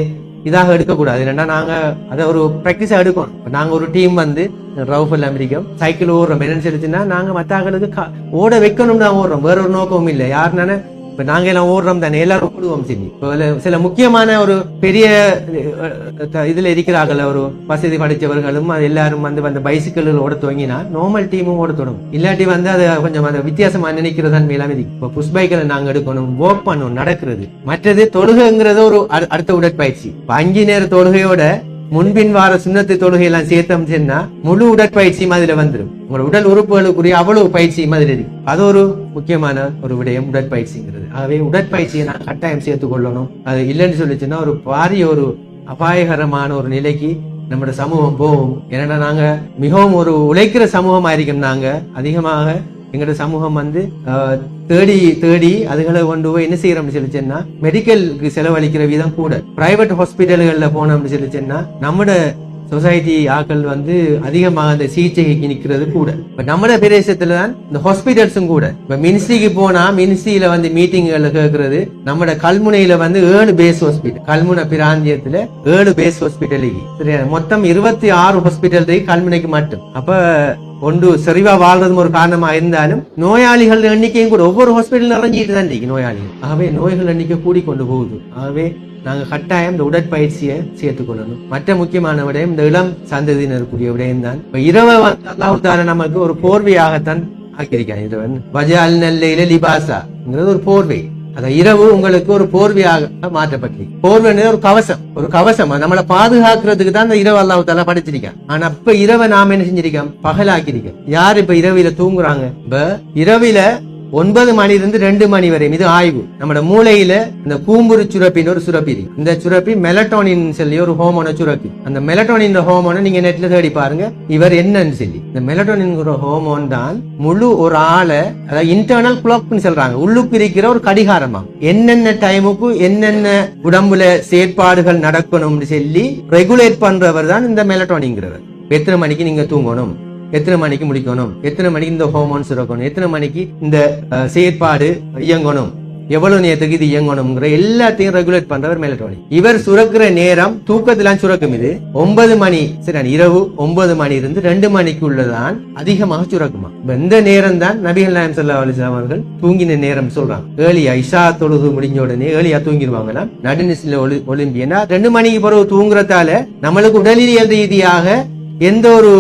Speaker 1: இதாக எடுக்கக்கூடாது. ஏன்னா நாங்க அதை ஒரு பிராக்டிஸா எடுக்கணும். நாங்க ஒரு டீம் வந்து ரவுஃபல் அமெரிக்கம் சைக்கிள் ஓடுறோம். என்னன்னு சொல்லிச்சுன்னா நாங்க மற்ற ஆக்களுக்கு ஓட வைக்கணும்னு தான் ஓடுறோம், வேற ஒரு நோக்கமும் இல்லை. யாருனால இப்ப நாங்க எல்லாம் ஓடுறோம் தானே, எல்லாரும் ஓடுவோம். சரி, சில முக்கியமான ஒரு பெரிய இதுல இருக்கிறார்கள், ஒரு வசதி படித்தவர்களும் எல்லாரும் வந்து அந்த பைசிக்கிள் ஓட துவங்கினா நார்மல் டீமும் ஓட தொடங்கும். இல்லாட்டி வந்து அது கொஞ்சம் அந்த வித்தியாசமா நினைக்கிறதான் மேலாம. இப்ப புஷ் பைக்கில் நாங்க எடுக்கணும், வாக் பண்ணணும், நடக்கிறது. மற்றது தொழுகைங்கிறது ஒரு அடுத்த உடற்பயிற்சி. 5 நேர தொழுகையோட முன்பின் வார சுண்ணத்து தொழுகை எல்லாம் சேர்த்தோம் சொன்னா முழு உடற்பயிற்சியும் அதுல வந்துடும். உங்களோட உடல் உறுப்புகளுக்குரிய அவ்வளவு பயிற்சியும் அதுல இருக்கு. அது ஒரு முக்கியமான ஒரு விடயம் உடற்பயிற்சிங்கிறது. ஆகவே உடற்பயிற்சியை நான் கட்டாயம் சேர்த்து கொள்ளணும். அது இல்லைன்னு சொல்லிச்சுன்னா ஒரு பாரிய ஒரு அபாயகரமான ஒரு நிலைக்கு நம்மளோட சமூகம் போகும். ஏன்னா நாங்க மிகவும் ஒரு உழைக்கிற சமூகமா இருக்கோம். நாங்க அதிகமாக எங்களோட சமூகம் வந்து தேடி அதுகளை கொண்டு போய் என்ன செய்யறோம்னு சொல்லிச்சேன்னா மெடிக்கலுக்கு செலவழிக்கிற வீதம் கூட. பிரைவேட் ஹாஸ்பிட்டல்கள்ல போனோம்னு சொல்லிச்சேன்னா நம்மட சொசைட்டி ஆக்கள் வந்து அதிகமாக அந்த சிகிச்சைக்கு நிக்கிறது கூட. இப்ப நம்ம பிரதேசத்துலதான் இந்த ஹாஸ்பிட்டல்ஸும் கூட. இப்ப மினிஸ்ட்ரிக்கு போனா மினிஸ்ட்ரியில வந்து மீட்டிங்கள்ல கேட்கறது, நம்ம கல்முனையில வந்து 7 பேஸ் ஹாஸ்பிட்டல், கல்முனை பிராந்தியத்துல 7 பேஸ் ஹாஸ்பிட்டல் சரியா, மொத்தம் 26 ஹாஸ்பிட்டல் கல்முனைக்கு மட்டும். அப்ப ஒன்று செறிவா வாழ்றதும் ஒரு காரணமா இருந்தாலும் நோயாளிகள் எண்ணிக்கையும் கூட ஒவ்வொரு ஹாஸ்பிட்டல் நிறைஞ்சிட்டு தான் இருக்கு நோயாளிகள். ஆகவே நோய்கள் எண்ணிக்கை கூடிக்கொண்டு போகுது. ஆகவே நாங்க கட்டாயம் இந்த உடற்பயிற்சியை சேர்த்துக் கொள்ளணும். மற்ற முக்கியமான விடயம் இந்த இளம் சந்ததியினருக்குரிய விடயம் தான். இப்ப இரவு அல்லாஹ் நமக்கு ஒரு போர்வையாகத்தான் ஆக்கியிருக்காங்க. இரவன் வஜால் நல்லையில லிபாசாங்கிறது ஒரு போர்வை. அந்த இரவு உங்களுக்கு ஒரு போர்வையாக மாற்றப்பட்டு, போர்வை ஒரு கவசம், ஒரு கவசம் நம்மளை பாதுகாக்கிறதுக்கு தான் இந்த இரவு அல்லாஹ் தஆலா படைச்சிருக்கான். ஆனா இப்ப இரவை நாம என்ன செஞ்சிருக்கோம், பகலாக்கிருக்கோம். யாரு இப்ப இரவில தூங்குறாங்க? இப்ப இரவில 9 மணிலிருந்து 2 மணி வரை இது ஆய்வு. நம்ம மூளையில இந்த கூம்புரு சுரப்பின்னு ஒரு சுரப்பி இருக்கு. இந்த சுரப்பி மெலட்டோனின் சொல்லி ஒரு ஹோமோன சுரப்பி. அந்த மெலட்டோனின் ஹோமோனை நீங்க நெட்ல தேடி பாருங்க, இவர் என்னன்னு சொல்லி. இந்த மெலட்டோனின் ஹோமோன் தான் முழு ஒரு ஆளை, அதாவது இன்டர்னல் கிளாக்னு சொல்றாங்க, உள்ளுக்கு இருக்கிற ஒரு கடிகாரமா. என்னென்ன டைமுக்கு என்னென்ன உடம்புல செயற்பாடுகள் நடக்கணும்னு சொல்லி ரெகுலேட் பண்றவர் தான் இந்த மெலட்டோனிங்கிறவர். எத்தனை மணிக்கு நீங்க தூங்கணும், எத்தனை மணிக்கு முடிக்கணும், எத்தனை மணிக்கு இந்த ஹோமோன்ஸ் சுரக்கணும், எத்தனை மணிக்கு இந்த செயற்பாடு இயங்கணும், எவ்வளவு நேரத்துக்கு இது இயங்கணும்ங்கிற எல்லாத்தையும் ரெகுலேட் பண்றவர் மெலட்டோனின். இவர் சுரக்கிற நேரம் தூக்கத்திலாம் சுரக்கும். இது 9 மணி சரி, இரவு 9 மணி இருந்து 2 மணிக்கு உள்ளதான் அதிகமாக சுரக்குமா. இந்த நேரம் தான் நபிகள் நாயகம் ஸல்லல்லாஹு அலைஹி வஸல்லம் அவர்கள் தூங்கின நேரம் சொல்றாங்க. ஏழியா இஷா தொழுது முடிஞ்ச உடனே ஏழியா தூங்கிடுவாங்களாம். நடுநிசில ஒலிம்பியனா 2 மணிக்கு பிறகு தூங்குறதால நம்மளுக்கு உடலியல் ரீதியாக எந்த ஒரு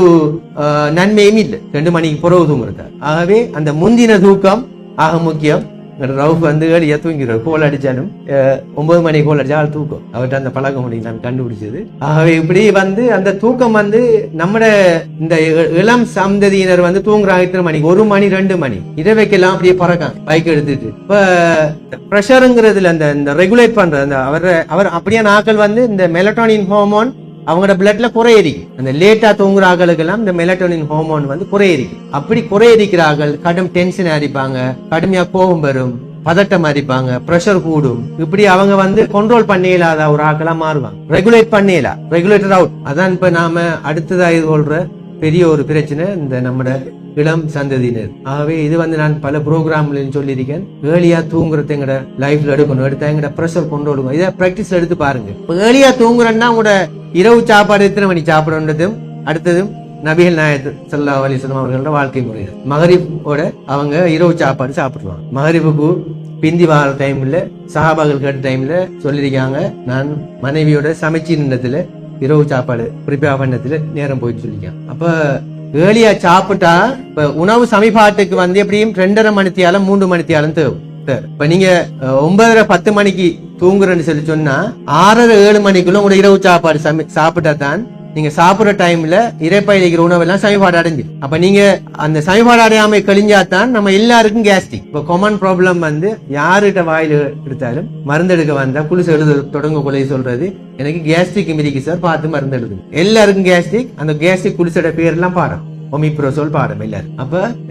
Speaker 1: நன்மையும் இல்லை 2 மணிக்கு பிறகு தூங்குறது. ஆகவே அந்த முந்தின தூக்கம் ஆக முக்கியம். ரவுஃப் வந்து ஏழியா தூங்கிறார். கோல் அடிச்சாலும் 9 மணி கோல் அடிச்சா ஆள் தூக்கம். அவர்கிட்ட அந்த பழக்க முடியும் நான் கண்டுபிடிச்சது. ஆகவே இப்படி வந்து அந்த தூக்கம் வந்து நம்ம இந்த இளம் சந்ததியினர் வந்து தூங்குறாங்க இத்தனை மணிக்கு, 1 மணி 2 மணி இரவைக்கெல்லாம் அப்படியே பறக்காங்க பைக் எடுத்துட்டு. இப்ப பிரஷருங்கிறதுல அந்த ரெகுலேட் பண்ற அந்த அவர் அப்படியே நாட்கள் வந்து இந்த மெலட்டோனின் ஹார்மோன் அவங்களோட பிளட்ல குறையிருக்கு. அந்த லேட்டா தூங்குற ஆக்களுக்கெல்லாம் இந்த மெலட்டோனின் ஹார்மோன் வந்து குறையிருக்கு. அப்படி குறையிருக்கிறார்கள் கடும் டென்ஷன் அடிப்பாங்க, கடுமையா கோபம் வரும், பதட்டம் அடிப்பாங்க, பிரஷர் கூடும். இப்படி அவங்க வந்து கண்ட்ரோல் பண்ணலாத ஒரு ஆக்களா மாறுவாங்க. ரெகுலேட் பண்ணலாம், ரெகுலேட்டர் அவுட். அதான் இப்ப நாம அடுத்ததா எதிர்கொள்ற பெரிய ஒரு பிரச்சனை இந்த நம்ம இளம் சந்ததியினர். ஆகவே இது வந்து நான் பல ப்ரோக்ராம்ல சொல்லியிருக்கேன். ஏர்லியா தூங்குறது எங்கட லைஃப்ல எடுக்கணும், எடுத்தா எங்கட பிரஷர் கொண்டு இதை பிராக்டிஸ் எடுத்து பாருங்க. ஏர்லியா தூங்குறேன்னா உங்களோட இரவு சாப்பாடு எத்தனை மணி சாப்பிடன்றதும் அடுத்ததும் நபிகள் நாயகம் ஸல்லல்லாஹு அலைஹி வஸல்லம் அவர்களோட வாழ்க்கை முறை. மகரிபோட அவங்க இரவு சாப்பாடு சாப்பிடுவாங்க. மகரிபுக்கு பிந்தி வார டைம்ல சஹாபாக்கள் கேட்ட டைம்ல சொல்லியிருக்காங்க, நான் மனைவியோட சமைச்சு நின்றதுல இரவு சாப்பாடு ப்ரிப்பேர் பண்ணதுல நேரம் போயிட்டு சொல்லிருக்காங்க. அப்ப ஏர்லியா சாப்பிட்டா இப்ப உணவு சமைப்பாட்டுக்கு வந்து எப்படியும் 2.5 மணித்தியாலும் 3 மணித்தியாலும் தேவை. இப்ப நீங்க 9:30-10 மணிக்கு தூங்குறேன்னு சொல்லி சொன்னா 6:30-7 மணிக்குள்ள உங்களோட இரவு சாப்பாடு சாப்பிட்டா தான் நீங்க சாப்பிடுற டைம்ல இறைப்பையில இருக்கிற உணவெல்லாம் சமிபாடு அடைஞ்சு. அப்ப நீங்க அந்த சமிபாடு அடையாம கழிஞ்சாதான் நம்ம எல்லாருக்கும் கேஸ்ட்ரிக். இப்ப காமன் ப்ராப்ளம் வந்து யாருகிட்ட வாயில எடுத்தாலும் மருந்து எடுக்க வந்தா குளிசு எழுத தொடங்க கொலை சொல்றது, எனக்கு கேஸ்ட்ரிக் மிதிக்கு சார் பார்த்து மருந்து எழுது. எல்லாருக்கும் கேஸ்ட்ரிக். அந்த கேஸ்ட்ரிக் குளிசோட பேர் எல்லாம் பாடம் ஒமிப்ரோசோல் பாடம் எல்லாரும்.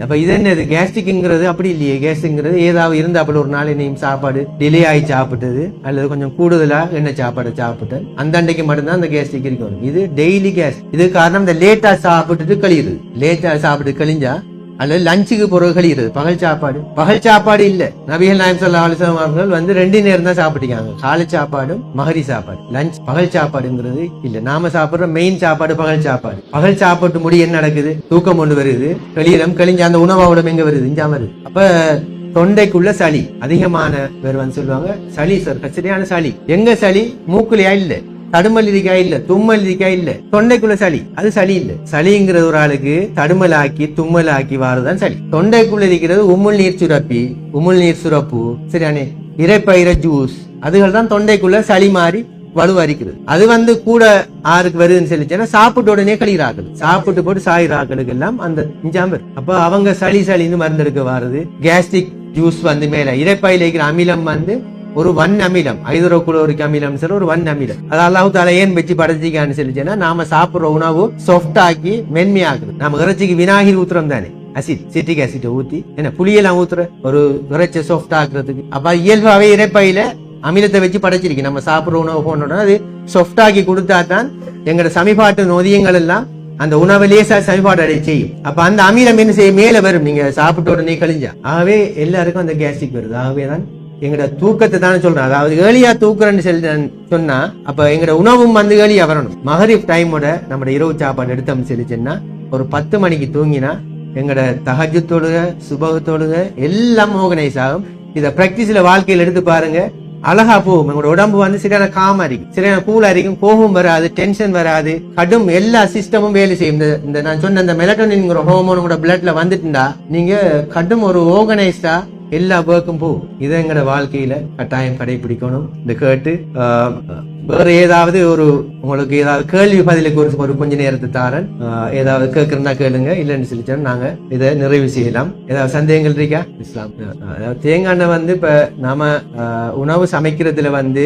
Speaker 1: அப்ப இது என்னது கேஸ்ட்ரிக்ங்கிறது? அப்படி இல்லையே. கேஸ்ட்ரிக்ங்கிறது ஏதாவது இருந்தாப்புல ஒரு நாள் என்னையும் சாப்பாடு டிலே ஆகி சாப்பிட்டது அல்லது கொஞ்சம் கூடுதலா எண்ணெய் சாப்பாடு சாப்பிட்டு அந்த அன்றைக்கு மட்டும்தான் அந்த கேஸ்ட்ரிக் இருக்கும். இது டெய்லி கேஸ். இது காரணம் இந்த லேட்டா சாப்பிட்டுட்டு கழியுது. லேட்டா சாப்பிட்டு கழிஞ்சா அல்லது லஞ்சுக்கு பிறகு கழிகிறது. பகல் சாப்பாடு இல்ல. நபிகள் நாயகம் ஸல்லல்லாஹு அலைஹி வஸல்லம் அவர்கள் வந்து 2 நேரம் தான் சாப்பிட்டுக்காங்க, காலை சாப்பாடும் மகரி சாப்பாடு. லஞ்ச் பகல் சாப்பாடுங்கிறது இல்ல. நாம சாப்பிடுற மெயின் சாப்பாடு பகல் சாப்பாடு. பகல் சாப்பிட்டு முடி என்ன நடக்குது? தூக்கம் கொண்டு வருது, கழிஞ்ச அந்த உணவோட எங்க வருது? இஞ்சா வருது. அப்ப தொண்டைக்குள்ள சளி அதிகமான பேர் வந்து சொல்லுவாங்க, சளி சார் கச்சரியான சளி. எங்க சளி? மூக்குலையா இல்ல, தடுமல் இருக்கா இல்ல, தும்மல் இருக்கா இல்ல, தொண்டைக்குள்ள சளி. அது சளி இல்ல. சளிங்கிற ஒரு ஆளுக்கு தடுமலாக்கி தும்மலாக்கி வாருதான் சளி. தொண்டைக்குள்ள இருக்கிறது உமிழ் நீர் சுரப்பு சரியானே, இறைப்பயிர ஜூஸ், அதுகள் தான் தொண்டைக்குள்ள சளி மாறி வலுவரிக்கிறது. அது வந்து கூட ஆருக்கு வருதுன்னு சொல்லிச்சுன்னா சாப்பிட்ட உடனே கழிகிறார்கள். சாப்பிட்டு போட்டு சாயிறாக்களுக்கு எல்லாம் அந்த இஞ்சாம்பர். அப்ப அவங்க சளின்னு மருந்தெடுக்க வாருது. கேஸ்ட்ரிக் ஜூஸ் வந்து மேல இறைப்பையில இருக்கிற அமிலம் வந்து ஒரு வன் அமிலம், ஹைட்ரோகுளோரிக் அமிலம் சொல்லி ஒரு வன் அமிலம். அது அல்லாஹ் தஆலா ஏன் வச்சு படைச்சிக்கான்னு சொல்லிச்சுன்னா நாம சாப்பிடுற உணவு சாஃப்ட் ஆக்கி மென்மையாக்குது. நம்ம இறைச்சிக்கு வினாகிரி ஊத்துறோம் தானே, சிட்ரிக் ஆசிட் ஊத்தி என்ன புளியெல்லாம் ஊத்துற ஒரு இறைச்சி சாஃப்ட் ஆக்குறதுக்கு. அப்ப இயல்பாவே இறைப்பையில அமிலத்தை வச்சு படைச்சிருக்கு. நம்ம சாப்பிடுற உணவு போனோட அது சாஃப்ட் ஆக்கி கொடுத்தா தான் எங்களோட சமிபாட்டு நொதியங்கள் எல்லாம் அந்த உணவு லேசா சமிபாடு அடைய செய்யும். அப்ப அந்த அமிலம் என்ன செய்ய மேல வரும் நீங்க சாப்பிட்ட உடனே கழிஞ்சா. ஆகவே எல்லாருக்கும் அந்த கேஸ்ட்ரிக் வருது. ஆகவேதான் எங்கட தூக்கத்தை தானே சொல்றேன். அதாவது ஏர்லியா தூக்குறேன்னு சொல்லி சொன்னா அப்ப எங்கட உணவும் வந்து ஏர்லியா வரணும். மகரிப் டைமோட நம்ம இரவு சாப்பாடு எடுத்தோம்னு சொல்லிச்சுன்னா ஒரு 10 மணிக்கு தூங்கினா எங்கட தஹஜ்ஜுத் தொழுக சுபஹ் தொழுக எல்லாம் ஆர்கனைஸ் ஆகும். இத பிராக்டிஸ்ல வாழ்க்கையில எடுத்து பாருங்க, அழகா போகும். எங்களோட உடம்பு வந்து சரியான காமா இருக்கும், சரியான கூலா இருக்கும், கோபம் வராது, டென்ஷன் வராது, கடும் எல்லா சிஸ்டமும் வேலை செய்யும். இந்த நான் சொன்ன இந்த மெலட்டோனின்ங்கிற ஹார்மோன் கூட பிளட்ல வந்துட்டுண்டா நீங்க கடும் ஒரு ஆர்கனைஸ்டா எல்லா ஒர்க்கும் போகும். இதை எங்கட வாழ்க்கையில கட்டாயம் கடைபிடிக்கணும். இந்த கேட்டு வேற ஏதாவது உங்களுக்கு ஏதாவது கேள்வி பதிலுக்கு ஒரு கொஞ்ச நேரத்தை தாரன். ஏதாவது கேட்கறதா கேளுங்க, இல்லைன்னு சொல்லிச்சா நாங்க இதை நிறைவு செய்யலாம். ஏதாவது சந்தேகங்கள் இருக்கா? இஸ்லாம் தேங்காய் எண்ணெய் வந்து இப்ப நாம உணவு சமைக்கிறதுல வந்து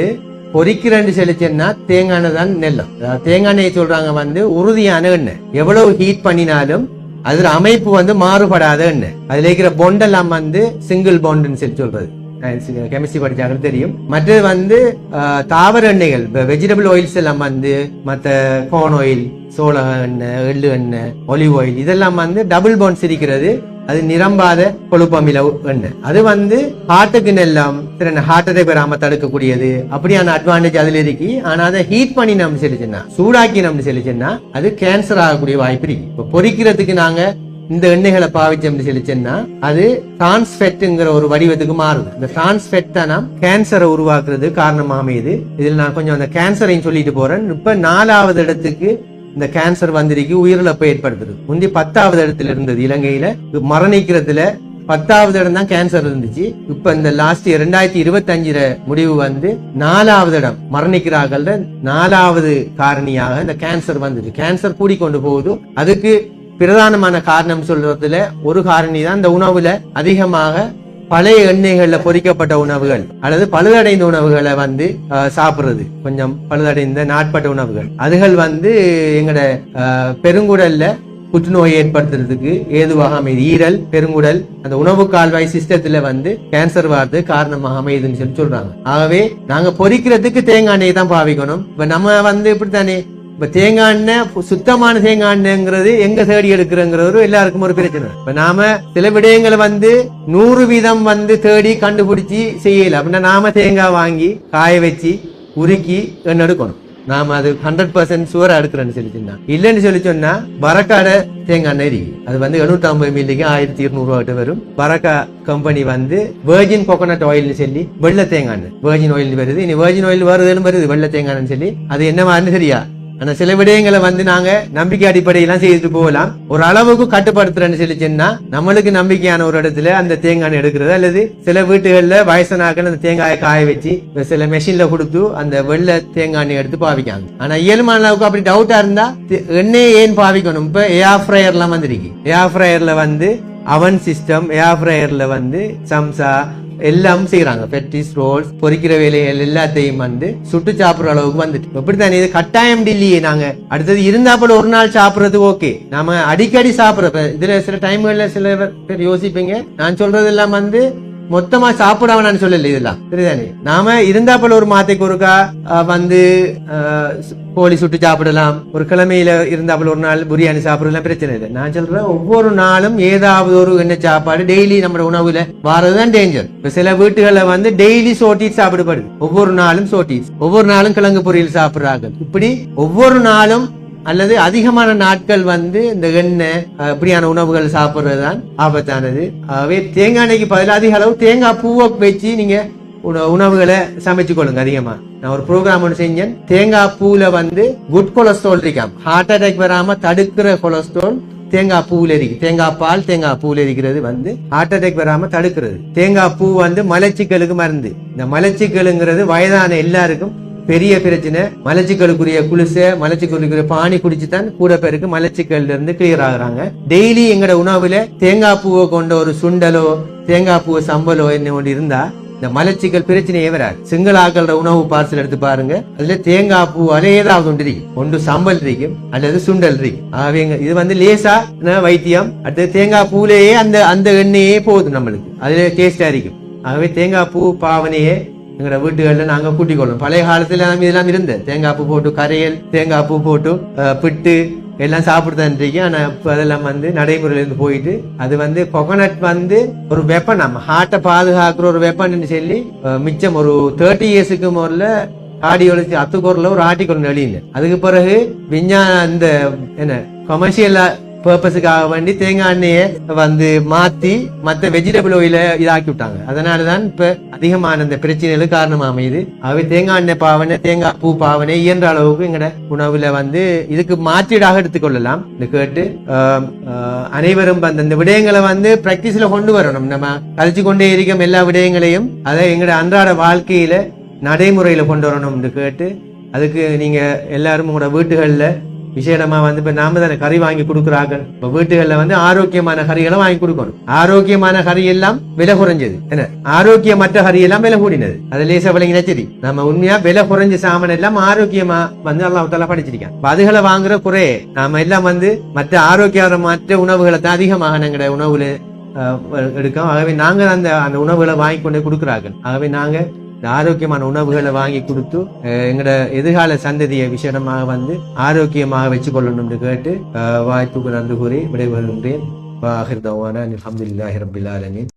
Speaker 1: பொரிக்கிறேன்னு சொல்லிச்சேன்னா தேங்காய் எண்ணெய் தான் நெல்லம். தேங்காய் எண்ணெய் சொல்றாங்க வந்து உறுதியான எண்ணெய், எவ்வளவு ஹீட் பண்ணினாலும் அதுல அமைப்பு வந்து மாறுபடாத எண்ணெய். அதுல இருக்கிற பொண்ட் எல்லாம் வந்து சிங்கிள் பாண்டுன்னு சொல்லி சொல்றது, கெமிஸ்ட்ரி படிச்சாங்க தெரியும். மற்றது வந்து தாவர எண்ணெய்கள், வெஜிடபிள் ஆயில்ஸ் எல்லாம் வந்து மற்ற கார்ன் ஆயில், சோள எண்ணெய், எள்ளு எண்ணெய், ஒலிவ் ஆயில் இதெல்லாம் வந்து டபுள் பாண்ட்ஸ் இருக்கிறது. அது நிரம்பாத கொழுப்பமில எண்ணெய். அது வந்து ஹார்ட்டுக்கு எல்லாம் ஹார்ட் அட்டாக் வராம தடுக்கக்கூடியது. அப்படியான அட்வான்டேஜ் அதுல இருக்கு. ஆனா அதை ஹீட் பண்ணி நம்ம செலுத்தினா, சூடாக்கி நம்ம செலுத்தினா அது கேன்சர் ஆகக்கூடிய வாய்ப்பு இருக்கு. இப்ப பொரிக்கிறதுக்கு நாங்க இந்த எண்ணெய்களை பாவிச்சோம்னு சொல்லிச்சேன்னா அது டிரான்ஸ்ஃபெட்ங்கிற ஒரு வடிவத்துக்கு மாறுது. இந்த டிரான்ஸ்ஃபெட் தான் கேன்சரை உருவாக்குறது காரணமாக அமையுது. இதில் நான் கொஞ்சம் அந்த கேன்சரையும் சொல்லிட்டு போறேன். இப்ப 4வது இடத்துக்கு இந்த கேன்சர் வந்திருக்கு, உயிரிழப்பை ஏற்படுத்துறது. முந்தி 10வது இடத்துல இருந்தது. இலங்கையில மரணிக்கிறதுல 10வது இடம் தான் கேன்சர் இருந்துச்சு. இப்ப இந்த லாஸ்ட் 2025 முடிவு வந்து 4வது இடம் மரணிக்கிறார்கள். 4வது காரணியாக இந்த கேன்சர் வந்தது. கேன்சர் கூடிக்கொண்டு போகுது. அதுக்கு பிரதானமான காரணம் சொல்றதுல ஒரு காரணி தான் இந்த உணவுல அதிகமாக பழைய எண்ணெய்கள்ல பொரிக்கப்பட்ட உணவுகள் அல்லது பழுதடைந்த உணவுகளை வந்து சாப்பிடுறது. கொஞ்சம் பழுதடைந்த நாட்பட்ட உணவுகள் அதுகள் வந்து எங்கட பெருங்குடல்ல புற்றுநோய் ஏற்படுத்துறதுக்கு ஏதுவாக அமையுது. ஈரல், பெருங்குடல், அந்த உணவு கால்வாய் சிஸ்டத்துல வந்து கேன்சர் வரது காரணமாக அமையுதுன்னு சொல்லி சொல்றாங்க. ஆகவே நாங்க பொரிக்கிறதுக்கு தேங்காய் எண்ணெய் தான் பாவிக்கணும். இப்ப நம்ம வந்து இப்படித்தானே, இப்ப தேங்காய் எண்ணெய் சுத்தமான தேங்காய் எண்ணெய்ங்கிறது எங்க தேடி எடுக்கிறோங்கிறது எல்லாருக்கும் ஒரு பிரச்சனை. இப்ப நாம சில விடயங்களை வந்து 100% வந்து தேடி கண்டுபிடிச்சு செய்யல. அப்படின்னா நாம தேங்காய் வாங்கி காய வச்சு உருக்கி எண்ணெய் எடுக்கணும். நாம அது 100% சுவரா எடுக்கிறேன்னு சொல்லி சொன்னா இல்லைன்னு சொல்லி சொன்னா பரக்காட தேங்காய் எண்ணெய் இருக்கு. அது வந்து 750 மில்லிக்கு 1200 ரூபாய்ட்டு வரும். பரக்கா கம்பெனி வந்து வெர்ஜின் கோகோனட் ஆயில்னு சொல்லி வெள்ளை தேங்காய் எண்ணெய் வெர்ஜின் ஆயில் வருது. இனி வெர்ஜின் ஆயில் வருது வெள்ளை தேங்காய்னு சொல்லி அது என்ன மாதிரி சரியா. ஆனா சில விடயங்களை வந்து நாங்க நம்பிக்கை அடிப்படையெல்லாம் செய்துட்டு போகலாம். ஒரு அளவுக்கு கட்டுப்படுத்துறேன்னு சொல்லி சொன்னா நம்மளுக்கு நம்பிக்கையான ஒரு இடத்துல அந்த தேங்காய் எடுக்கிறது, அல்லது சில வீட்டுகள்ல வயசனாக்கள் அந்த தேங்காயை காய வச்சு சில மெஷின்ல கொடுத்து அந்த வெள்ளை தேங்காய் எடுத்து பாவிக்காங்க. ஆனா இயல்பான அளவுக்கு அப்படி டவுட்டா இருந்தா எண்ணெயை ஏன் பாவிக்கணும்? இப்ப ஏர் ஃப்ரையர் எல்லாம் வந்துருக்கு. ஏர் ஃப்ரையர்ல வந்து அவன் சிஸ்டம், ஏர் ஃப்ரையர்ல வந்து சம்சா எல்லாம் செய்யறாங்க. பெட்டிஸ், ரோல்ஸ், பொரிக்கிற வேலைகள் எல்லாத்தையும் வந்து சுட்டு சாப்பிடுற அளவுக்கு வந்துட்டு இப்படித்தானே. இது கட்டாயம் இல்லையே. நாங்க அடுத்தது இருந்தாப்பல ஒரு நாள் சாப்பிடுறது ஓகே, நாம அடிக்கடி சாப்பிடுற இதுல சில டைம்கள்ல சில பேர் யோசிப்பீங்க, நான் சொல்றது எல்லாம் வந்து மொத்தமா சாப்பிடாம சொல்லல. இதெல்லாம் சரிதானே. நாம இருந்தாப்பல ஒரு மாத்தைக்கு ஒருக்கா வந்து கோழி சுட்டு சாப்பிடலாம். ஒரு கிழமையில இருந்தாப்பல ஒரு நாள் பிரியாணி சாப்பிடலாம், பிரச்சனை இல்லை. நான் சொல்றேன் ஒவ்வொரு நாளும் ஏதாவது ஒரு எண்ணெய் சாப்பாடு டெய்லி நம்ம உணவுல வாரதுதான் டேஞ்சர். இப்ப சில வீட்டுகளை வந்து டெய்லி சோட்டீஸ் சாப்பிடப்படுது. ஒவ்வொரு நாளும் சோட்டீஸ், ஒவ்வொரு நாளும் கிழங்கு பொரியல் சாப்பிடுறாங்க. இப்படி ஒவ்வொரு நாளும் அல்லது அதிகமான நாட்கள் வந்து இந்த எண்ணெய் இப்படியான உணவுகள் சாப்பிடுறதுதான் ஆபத்தானது. ஆகவே தேங்காய் எண்ணெய்க்கு பதில் அதிக அளவு தேங்காய் பூவை வச்சு நீங்க உணவுகளை சமைச்சு கொள்ளுங்க. அதிகமா நான் ஒரு ப்ரோக்ராம் ஒன்று செஞ்சேன். தேங்காய் பூல வந்து குட் கொலஸ்ட்ரால் இருக்காம், ஹார்ட் அட்டாக் வராம தடுக்கிற கொலஸ்ட்ரால் தேங்காய் பூவில் இருக்கு. தேங்காய் பால் தேங்காய் பூவில் இருக்கிறது வந்து ஹார்ட் அட்டாக் வராம தடுக்கிறது. தேங்காய் பூ வந்து மலச்சிக்கலுக்கு மருந்து. இந்த மலச்சிக்கலுங்கிறது வயதான எல்லாருக்கும் பெரிய பிரச்சனை. மலச்சிக்கலுக்குரிய குளிசை, மலச்சிக்கலுக்குரிய பானி குடிச்சுதான் கூட பேருக்கு மலச்சிக்கல்ல இருந்து கிளியர் ஆகுறாங்க. டெய்லி எங்கட உணவுல தேங்காய் பூவை கொண்ட ஒரு சுண்டலோ தேங்காய் பூவை சம்பலோ என்ன ஒன்று இருந்தா இந்த மலச்சிக்கல் பிரச்சனையே வராது. சிங்களாக்கள உணவு பார்சல் எடுத்து பாருங்க, அதுல தேங்காய் பூவால ஏதாவது ஒன்று இருக்கும். ஒன்று சம்பல் இருக்கும் அல்லது சுண்டல் இருக்கும். ஆகவே இது வந்து லேசா வைத்தியம். அடுத்து தேங்காய் பூலேயே அந்த எண்ணெயே போதும் நம்மளுக்கு, அதுல டேஸ்டா இருக்கும். ஆகவே தேங்காய் பூ பாவனையே எங்களோட வீட்டுகள்ல நாங்க கூட்டிக் கொள்ளும். பழைய காலத்துல இதெல்லாம் இருந்த தேங்காய் பூ போட்டு கரையல், தேங்காய் பூ போட்டு பிட்டு எல்லாம் சாப்பிட்டுதான் இருக்கேன். ஆனா இப்ப அதெல்லாம் வந்து நடைமுறையில இருந்து போயிட்டு அது வந்து கொகனட் வந்து ஒரு வெப்பன், நம்ம ஹார்ட்டை பாதுகாக்கிற ஒரு வெப்பன் சொல்லி மிச்சம் ஒரு 30 இயர்ஸுக்கு முதல்ல கார்டியாலஜி அத்துக்கூறல ஒரு ஆர்டிக்கல் வெளியில. அதுக்கு பிறகு விஞ்ஞான இந்த என்ன கமர்ஷியல் பர்பஸுக்காக வேண்டி தேங்காய் எண்ணெயை வந்து மாத்தி மற்ற வெஜிடபிள் ஆயில இதாக்கி விட்டாங்க. அதனாலதான் இப்ப அதிகமான இந்த பிரச்சனைகளுக்கு காரணமா அமையுது. ஆகவே தேங்காய் எண்ணெய் பாவனை, தேங்காய் பூ பாவனை இயன்ற அளவுக்கு எங்கட உணவுல வந்து இதுக்கு மாற்றீடாக எடுத்துக்கொள்ளலாம். இந்த கேட்டு அனைவரும் அந்த விடயங்களை வந்து பிராக்டிஸ்ல கொண்டு வரணும். நம்ம கழிச்சு கொண்டே இருக்கும் எல்லா விடயங்களையும் அதை எங்கட அன்றாட வாழ்க்கையில நடைமுறையில கொண்டு வரணும் கேட்டு, அதுக்கு நீங்க எல்லாரும் உங்களோட வீட்டுகள்ல விசேடமா வந்து இப்ப நாம தானே கறி வாங்கி கொடுக்குறாங்க. இப்ப வீட்டுகள்ல வந்து ஆரோக்கியமான கறிகளை வாங்கி கொடுக்கணும். ஆரோக்கியமான கறி எல்லாம் விலை குறைஞ்சது, என்ன ஆரோக்கியமற்ற கறி எல்லாம் விலை கூடினது. அது லேசா விளங்கினா சரி. நம்ம உண்மையா விலை குறைஞ்ச சாமான் எல்லாம் ஆரோக்கியமா வந்து அல்லாஹ் படிச்சிருக்கேன். அதுகளை வாங்குற குறை நாம எல்லாம் வந்து மற்ற ஆரோக்கியமற்ற உணவுகளை தான் அதிகமாக எங்கட உணவுல எடுக்கும். ஆகவே நாங்க அந்த உணவுகளை வாங்கி கொண்டு கொடுக்குறாங்க. ஆகவே நாங்க இந்த ஆரோக்கியமான உணவுகளை வாங்கி கொடுத்து எங்கட எதிர்கால சந்ததியை விசேடமாக வந்து ஆரோக்கியமாக வச்சு கொள்ளணும் கேட்டு வாய்ப்புக்கு நன்றி கூறி விடைபெறுகின்றேன். அல்ஹம்துலில்லாஹி ரப்பில் ஆலமீன்.